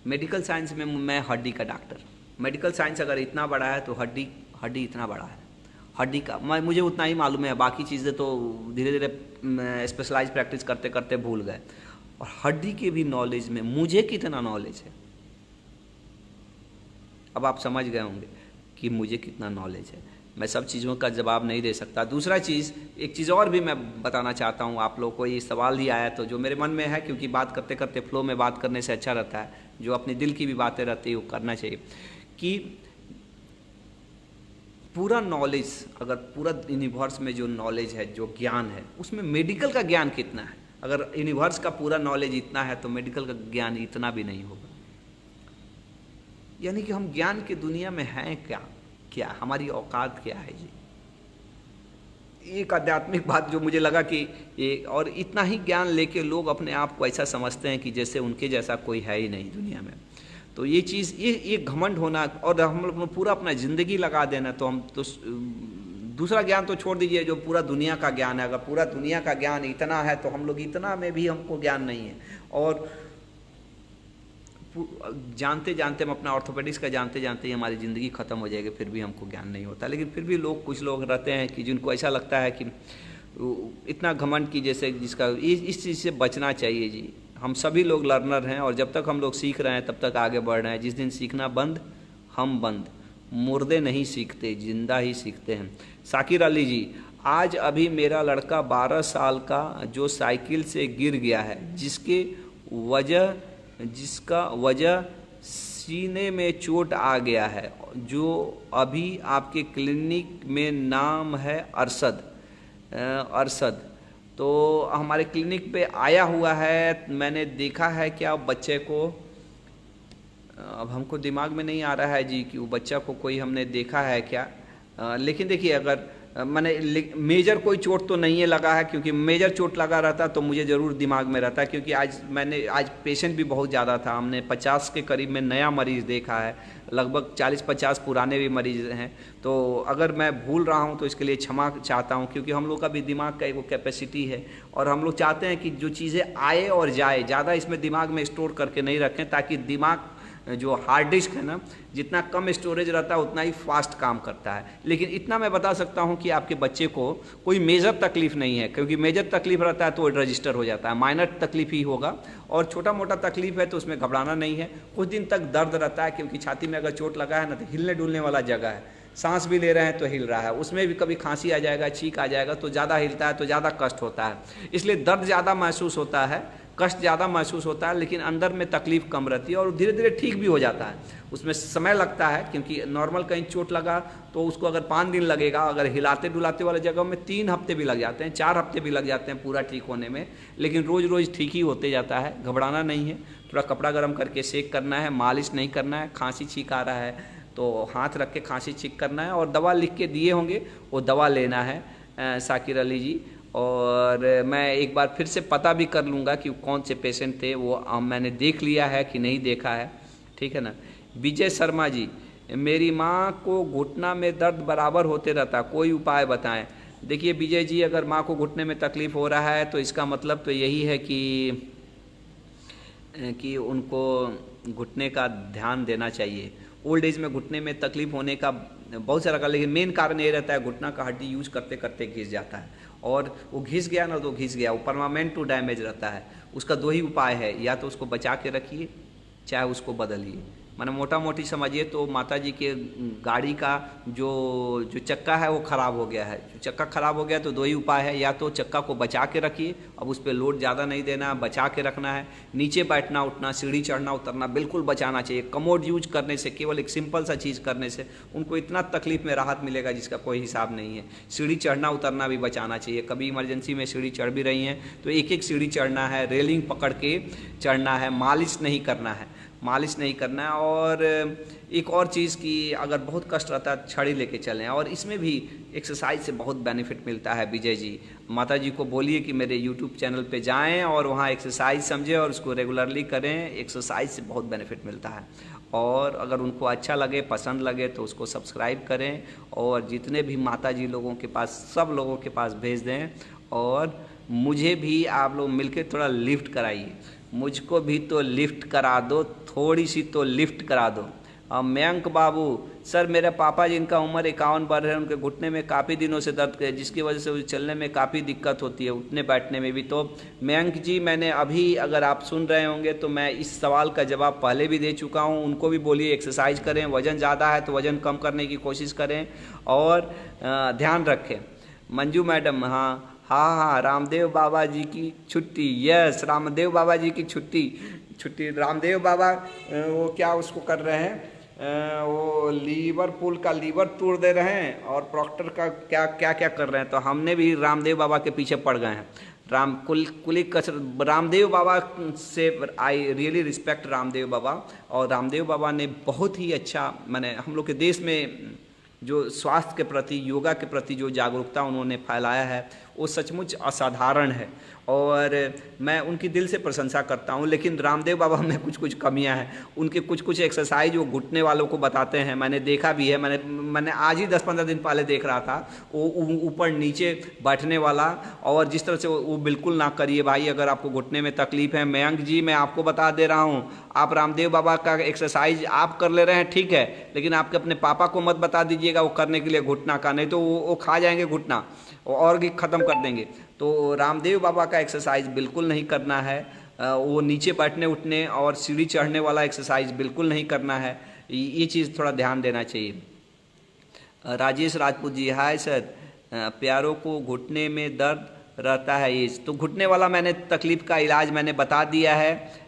मेडिकल साइंस में मैं हड्डी का डॉक्टर, मेडिकल साइंस अगर इतना बड़ा है तो हड्डी इतना बड़ा है। हड्डी का मुझे उतना ही मालूम है, बाकी चीज़ें तो धीरे धीरे स्पेशलाइज प्रैक्टिस करते करते भूल गए। और हड्डी के भी नॉलेज में मुझे कितना नॉलेज है, अब आप समझ गए होंगे कि मुझे कितना नॉलेज है। मैं सब चीज़ों का जवाब नहीं दे सकता। दूसरा चीज़, एक चीज़ और भी मैं बताना चाहता हूँ आप लोगों को, ये सवाल ही आया तो जो मेरे मन में है, क्योंकि बात करते करते फ्लो में बात करने से अच्छा रहता है। जो अपने दिल की भी बातें रहती है वो करना चाहिए। कि पूरा नॉलेज, अगर पूरा यूनिवर्स में जो नॉलेज है, जो ज्ञान है, उसमें मेडिकल का ज्ञान कितना है? अगर यूनिवर्स का पूरा नॉलेज इतना है तो मेडिकल का ज्ञान इतना भी नहीं होगा। यानी कि हम ज्ञान की दुनिया में हैं क्या हमारी औकात क्या है जी? एक आध्यात्मिक बात जो मुझे लगा कि ये, और इतना ही ज्ञान लेके लोग अपने आप को ऐसा समझते हैं कि जैसे उनके जैसा कोई है ही नहीं दुनिया में। तो ये चीज़, ये घमंड होना, और हम लोग पूरा अपना ज़िंदगी लगा देना, तो हम तो दूसरा ज्ञान तो छोड़ दीजिए, जो पूरा दुनिया का ज्ञान है, अगर पूरा दुनिया का ज्ञान इतना है तो हम लोग इतना में भी हमको ज्ञान नहीं है। और जानते जानते हम अपना ऑर्थोपेडिक्स का जानते जानते ही हमारी ज़िंदगी ख़त्म हो जाएगी, फिर भी हमको ज्ञान नहीं होता। लेकिन फिर भी कुछ लोग रहते हैं कि जिनको ऐसा लगता है कि इतना घमंड की जैसे जिसका, इस चीज़ से बचना चाहिए जी। हम सभी लोग लर्नर हैं, और जब तक हम लोग सीख रहे हैं तब तक आगे बढ़ रहे हैं। जिस दिन सीखना बंद, हम बंद। मुर्दे नहीं सीखते, जिंदा ही सीखते हैं। साकिर अली जी, आज अभी मेरा लड़का 12 साल का जो साइकिल से गिर गया है, जिसका वजह सीने में चोट आ गया है, जो अभी आपके क्लिनिक में नाम है अरशद, तो हमारे क्लिनिक पे आया हुआ है। मैंने देखा है क्या बच्चे को, अब हमको दिमाग में नहीं आ रहा है जी कि वो बच्चा को कोई हमने देखा है क्या। लेकिन देखिए, अगर मैंने मेजर कोई चोट तो नहीं है लगा है, क्योंकि मेजर चोट लगा रहता तो मुझे ज़रूर दिमाग में रहता, क्योंकि आज पेशेंट भी बहुत ज़्यादा था। हमने 50 के करीब में नया मरीज़ देखा है, लगभग 40-50 पुराने भी मरीज़ हैं। तो अगर मैं भूल रहा हूं तो इसके लिए क्षमा चाहता हूं, क्योंकि हम लोग का भी दिमाग का एक कैपेसिटी है, और हम लोग चाहते हैं कि जो चीज़ें आए और जाए, ज़्यादा इसमें दिमाग में स्टोर करके नहीं रखें, ताकि दिमाग जो हार्ड डिस्क है ना, जितना कम स्टोरेज रहता है उतना ही फास्ट काम करता है। लेकिन इतना मैं बता सकता हूं कि आपके बच्चे को कोई मेजर तकलीफ नहीं है, क्योंकि मेजर तकलीफ रहता है तो रजिस्टर हो जाता है, माइनर तकलीफ ही होगा। और छोटा मोटा तकलीफ है तो उसमें घबराना नहीं है। कुछ दिन तक दर्द रहता है, क्योंकि छाती में अगर चोट लगा है ना तो हिलने डुलने वाला जगह है, सांस भी ले रहे हैं तो हिल रहा है, उसमें भी कभी खांसी आ जाएगा, छींक आ जाएगा, तो ज़्यादा हिलता है तो ज़्यादा कष्ट होता है। इसलिए दर्द ज़्यादा महसूस होता है, कष्ट ज़्यादा महसूस होता है, लेकिन अंदर में तकलीफ कम रहती है, और धीरे धीरे ठीक भी हो जाता है। उसमें समय लगता है, क्योंकि नॉर्मल कहीं चोट लगा तो उसको अगर 5 दिन लगेगा, अगर हिलाते डुलाते वाले जगह में 3 हफ्ते भी लग जाते हैं, 4 हफ्ते भी लग जाते हैं पूरा ठीक होने में। लेकिन रोज़ रोज़ ठीक ही होते जाता है, घबराना नहीं है। थोड़ा कपड़ा गर्म करके सेक करना है, मालिश नहीं करना है। खांसी छींक आ रहा है तो हाथ रख के खांसी छींक करना है, और दवा लिख के दिए होंगे वो दवा लेना है साकिर अली जी। और मैं एक बार फिर से पता भी कर लूँगा कि कौन से पेशेंट थे, वो मैंने देख लिया है कि नहीं देखा है, ठीक है ना। विजय शर्मा जी, मेरी माँ को घुटना में दर्द बराबर होते रहता, कोई उपाय बताएं। देखिए विजय जी, अगर माँ को घुटने में तकलीफ़ हो रहा है तो इसका मतलब तो यही है कि उनको घुटने का ध्यान देना चाहिए। ओल्ड एज में घुटने में तकलीफ होने का बहुत सारा कारण, लेकिन मेन कारण ये रहता है घुटना का हड्डी यूज करते करते घिस जाता है, और वो घिस गया ना तो घिस गया, वो परमानेंट टू डैमेज रहता है। उसका 2 ही उपाय है, या तो उसको बचा के रखिए, चाहे उसको बदलिए। मैंने मोटा मोटी समझिए तो माता जी के गाड़ी का जो चक्का है वो ख़राब हो गया है। जो चक्का ख़राब हो गया तो 2 ही उपाय है, या तो चक्का को बचा के रखिए, अब उस पर लोड ज़्यादा नहीं देना है, बचा के रखना है। नीचे बैठना उठना, सीढ़ी चढ़ना उतरना बिल्कुल बचाना चाहिए। कमोड यूज करने से, केवल एक सिंपल सा चीज़ करने से उनको इतना तकलीफ में राहत मिलेगा जिसका कोई हिसाब नहीं है। सीढ़ी चढ़ना उतरना भी बचाना चाहिए। कभी इमरजेंसी में सीढ़ी चढ़ भी रही हैं तो एक एक सीढ़ी चढ़ना है, रेलिंग पकड़ के चढ़ना है, मालिश नहीं करना है, मालिश नहीं करना है। और एक और चीज़ कि अगर बहुत कष्ट रहता है छड़ी लेके चलें, और इसमें भी एक्सरसाइज से बहुत बेनिफिट मिलता है। विजय जी, माता जी को बोलिए कि मेरे यूट्यूब चैनल पे जाएं और वहाँ एक्सरसाइज समझें और उसको रेगुलरली करें। एक्सरसाइज से बहुत बेनिफिट मिलता है, और अगर उनको अच्छा लगे, पसंद लगे तो उसको सब्सक्राइब करें, और जितने भी माता जी लोगों के पास, सब लोगों के पास भेज दें। और मुझे भी आप लोग मिलकर थोड़ा लिफ्ट कराइए, मुझको भी तो लिफ्ट करा दो, थोड़ी सी तो लिफ्ट करा दो। मयंक बाबू, सर मेरे पापा जिनका उम्र 51 वर्ष है, उनके घुटने में काफ़ी दिनों से दर्द है, जिसकी वजह से चलने में काफ़ी दिक्कत होती है, उठने बैठने में भी। तो मयंक जी, मैंने अभी, अगर आप सुन रहे होंगे तो मैं इस सवाल का जवाब पहले भी दे चुका हूँ। उनको भी बोलिए एक्सरसाइज करें, वज़न ज़्यादा है तो वज़न कम करने की कोशिश करें, और ध्यान रखें। मंजू मैडम, हाँ, रामदेव बाबा जी की छुट्टी, यस, रामदेव बाबा जी की छुट्टी। छुट्टी। रामदेव बाबा वो क्या उसको कर रहे हैं, वो लिवरपूल का लीवर तोड़ दे रहे हैं और प्रॉक्टर का क्या क्या क्या कर रहे हैं। तो हमने भी रामदेव बाबा के पीछे पड़ गए हैं। कुली कसरत रामदेव बाबा से, I really respect Ramdev Baba. और रामदेव बाबा ने बहुत ही अच्छा, मैंने हम लोग के देश में जो स्वास्थ्य के प्रति, योगा के प्रति जो जागरूकता उन्होंने फैलाया है वो सचमुच असाधारण है और मैं उनकी दिल से प्रशंसा करता हूँ। लेकिन रामदेव बाबा में कुछ कुछ कमियां हैं। उनके कुछ कुछ एक्सरसाइज वो घुटने वालों को बताते हैं, मैंने देखा भी है। मैंने आज ही 10-15 दिन पहले देख रहा था। वो ऊपर नीचे बैठने वाला, और जिस तरह से वो बिल्कुल ना करिए भाई। अगर आपको घुटने में तकलीफ है, मयंक जी मैं आपको बता दे रहा हूँ, आप रामदेव बाबा का एक्सरसाइज आप कर ले रहे हैं ठीक है, लेकिन आपके अपने पापा को मत बता दीजिएगा वो करने के लिए घुटना का, नहीं तो वो खा जाएंगे घुटना और भी ख़त्म कर देंगे। तो रामदेव बाबा का एक्सरसाइज बिल्कुल नहीं करना है। वो नीचे बैठने उठने और सीढ़ी चढ़ने वाला एक्सरसाइज बिल्कुल नहीं करना है। ये चीज़ थोड़ा ध्यान देना चाहिए। राजेश राजपूत जी, हाय सर, प्यारों को घुटने में दर्द रहता है ये तो घुटने वाला मैंने तकलीफ़ का इलाज मैंने बता दिया है।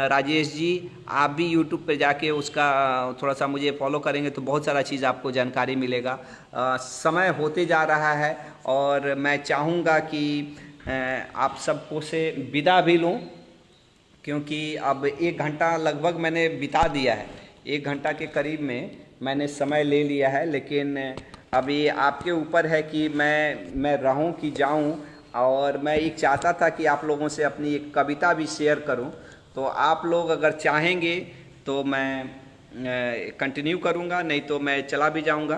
राजेश जी आप भी यूट्यूब पे जाके उसका थोड़ा सा मुझे फॉलो करेंगे तो बहुत सारा चीज़ आपको जानकारी मिलेगा। समय होते जा रहा है और मैं चाहूँगा कि आप सबको से विदा भी लूँ, क्योंकि अब 1 घंटा लगभग मैंने बिता दिया है। 1 घंटा के करीब में मैंने समय ले लिया है, लेकिन अभी आपके ऊपर है कि मैं रहूं कि जाऊं। और मैं एक चाहता था कि आप लोगों से अपनी एक कविता भी शेयर करूं, तो आप लोग अगर चाहेंगे तो मैं कंटिन्यू करूंगा, नहीं तो मैं चला भी जाऊंगा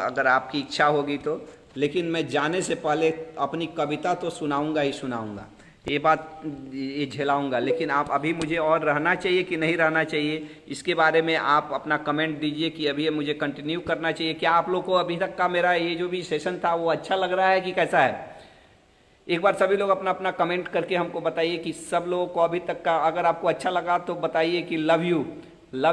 अगर आपकी इच्छा होगी तो। लेकिन मैं जाने से पहले अपनी कविता तो सुनाऊंगा ही सुनाऊंगा, ये बात ये झेलाऊंगा। लेकिन आप अभी मुझे और रहना चाहिए कि नहीं रहना चाहिए, इसके बारे में आप अपना कमेंट दीजिए कि अभी मुझे कंटिन्यू करना चाहिए। क्या आप लोग को अभी तक का मेरा ये जो भी सेशन था वो अच्छा लग रहा है कि कैसा है? एक बार सभी लोग अपना अपना कमेंट करके हमको बताइए कि सब लोगों को अभी तक का, अगर आपको अच्छा लगा तो बताइए कि लव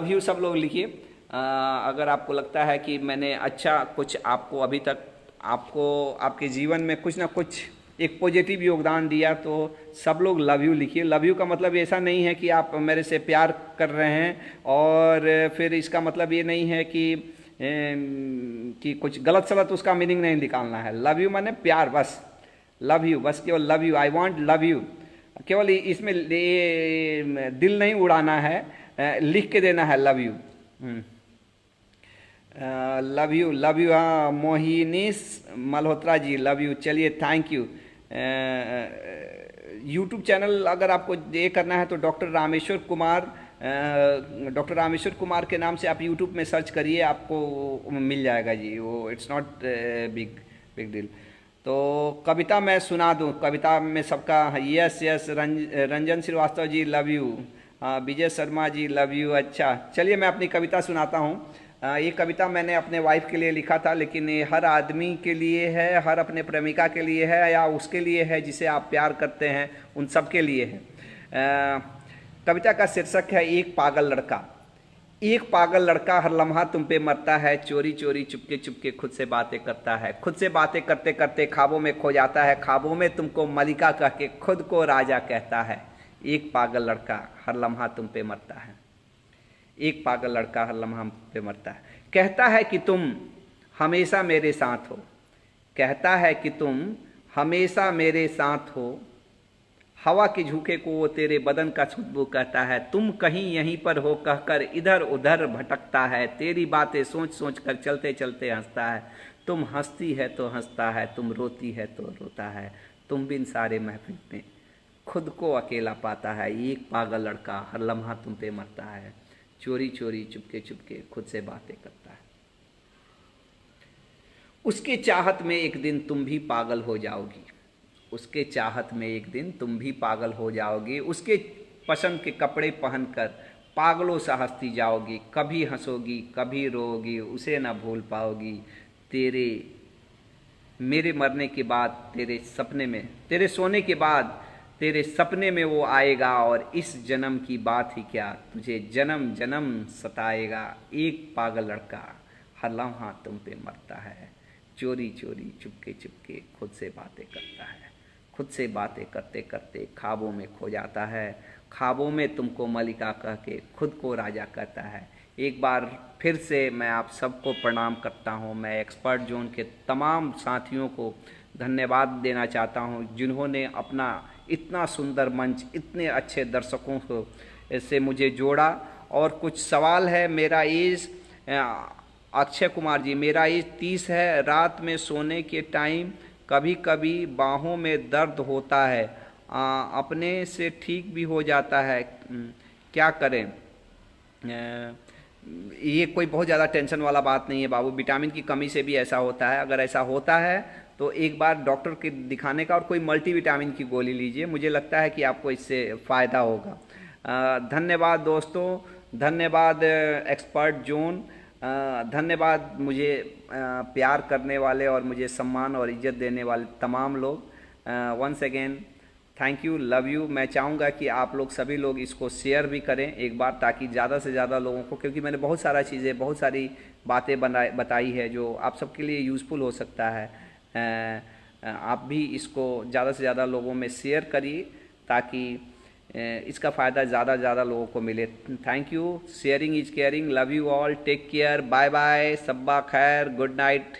यू सब लोग लिखिए। अगर आपको लगता है कि मैंने अच्छा कुछ आपको अभी तक आपको आपके जीवन में कुछ ना कुछ एक पॉजिटिव योगदान दिया तो सब लोग लव यू लिखिए। लव यू का मतलब ऐसा नहीं है कि आप मेरे से प्यार कर रहे हैं, और फिर इसका मतलब ये नहीं है कि कुछ गलत सलत उसका मीनिंग नहीं निकालना है। लव यू माने प्यार, बस लव यू, बस केवल love you, I want love you. केवल इसमें दिल नहीं उड़ाना है, लिख के देना है लव यू। लव यू हाँ। मोहिनीश मल्होत्रा जी लव यू, चलिए थैंक यू। यूट्यूब चैनल अगर आपको ये करना है तो डॉक्टर रामेश्वर कुमार के नाम से आप यूट्यूब में सर्च करिए, आपको मिल जाएगा जी। वो इट्स नॉट बिग डील। तो कविता मैं सुना दूं, कविता में सबका यस Ranjan Shrivastava ji love you, Vijay Sharma ji love you. अच्छा चलिए मैं अपनी कविता सुनाता हूँ। ये कविता मैंने अपने वाइफ के लिए लिखा था, लेकिन ये हर आदमी के लिए है, हर अपने प्रेमिका के लिए है, या उसके लिए है जिसे आप प्यार करते हैं, उन सब के लिए है। कविता का शीर्षक है एक पागल लड़का। एक पागल लड़का हर लम्हा तुम पे मरता है, चोरी चोरी चुपके चुपके खुद से बातें करता है, खुद से बातें करते करते ख्वाबों में खो जाता है, ख्वाबों में तुमको मलिका कह के खुद को राजा कहता है। एक पागल लड़का हर लम्हा तुम पे मरता है, एक पागल लड़का हर लम्हा पे मरता है। कहता है कि तुम हमेशा मेरे साथ हो, कहता है कि तुम हमेशा मेरे साथ हो, हवा के झोंके को वो तेरे बदन का खुशबू कहता है, तुम कहीं यहीं पर हो कहकर इधर उधर भटकता है, तेरी बातें सोच सोच कर चलते चलते हंसता है, तुम हंसती है तो हंसता है, तुम रोती है तो रोता है, तुम बिन सारे महफिल में खुद को अकेला पाता है। एक पागल लड़का हर लम्हा तुम पे मरता है, चोरी चोरी चुपके चुपके खुद से बातें करता है। उसके चाहत में एक दिन तुम भी पागल हो जाओगी, उसके चाहत में एक दिन तुम भी पागल हो जाओगी, उसके पसंद के कपड़े पहनकर पागलों सा हंसती जाओगी, कभी हंसोगी कभी रोओगी, उसे ना भूल पाओगी। मेरे मरने के बाद तेरे सपने में, तेरे सोने के बाद तेरे सपने में वो आएगा, और इस जन्म की बात ही क्या तुझे जन्म जन्म सताएगा। एक पागल लड़का हर लम्हा तुम पे मरता है, चोरी चोरी चुपके चुपके खुद से बातें करता है, खुद से बातें करते करते ख्वाबों में खो जाता है, ख्वाबों में तुमको मलिका कह के खुद को राजा कहता है। एक बार फिर से मैं आप सबको प्रणाम करता हूं। मैं एक्सपर्ट जोन के तमाम साथियों को धन्यवाद देना चाहता हूं जिन्होंने अपना इतना सुंदर मंच, इतने अच्छे दर्शकों को इससे मुझे जोड़ा। और कुछ सवाल है। मेरा एज, अक्षय कुमार जी, मेरा एज 30 है। रात में सोने के टाइम कभी कभी बाहों में दर्द होता है, अपने से ठीक भी हो जाता है, क्या करें? ये कोई बहुत ज़्यादा टेंशन वाला बात नहीं है बाबू। विटामिन की कमी से भी ऐसा होता है। अगर ऐसा होता है तो एक बार डॉक्टर के दिखाने का और कोई मल्टीविटामिन की गोली लीजिए। मुझे लगता है कि आपको इससे फ़ायदा होगा। धन्यवाद दोस्तों, धन्यवाद एक्सपर्ट जोन, धन्यवाद मुझे प्यार करने वाले और मुझे सम्मान और इज्जत देने वाले तमाम लोग। Once again thank you, love you. मैं चाहूँगा कि आप लोग सभी लोग इसको शेयर भी करें एक बार, ताकि ज़्यादा से ज़्यादा लोगों को, क्योंकि मैंने बहुत सारा चीज़ें, बहुत सारी बातें बताई है जो आप सबके लिए यूज़फुल हो सकता है। आप भी इसको ज़्यादा से ज़्यादा लोगों में शेयर करिए ताकि इसका फ़ायदा ज़्यादा से ज़्यादा लोगों को मिले। Thank you, sharing is caring, love you all, take care, bye bye, सब्बा खैर, गुड नाइट।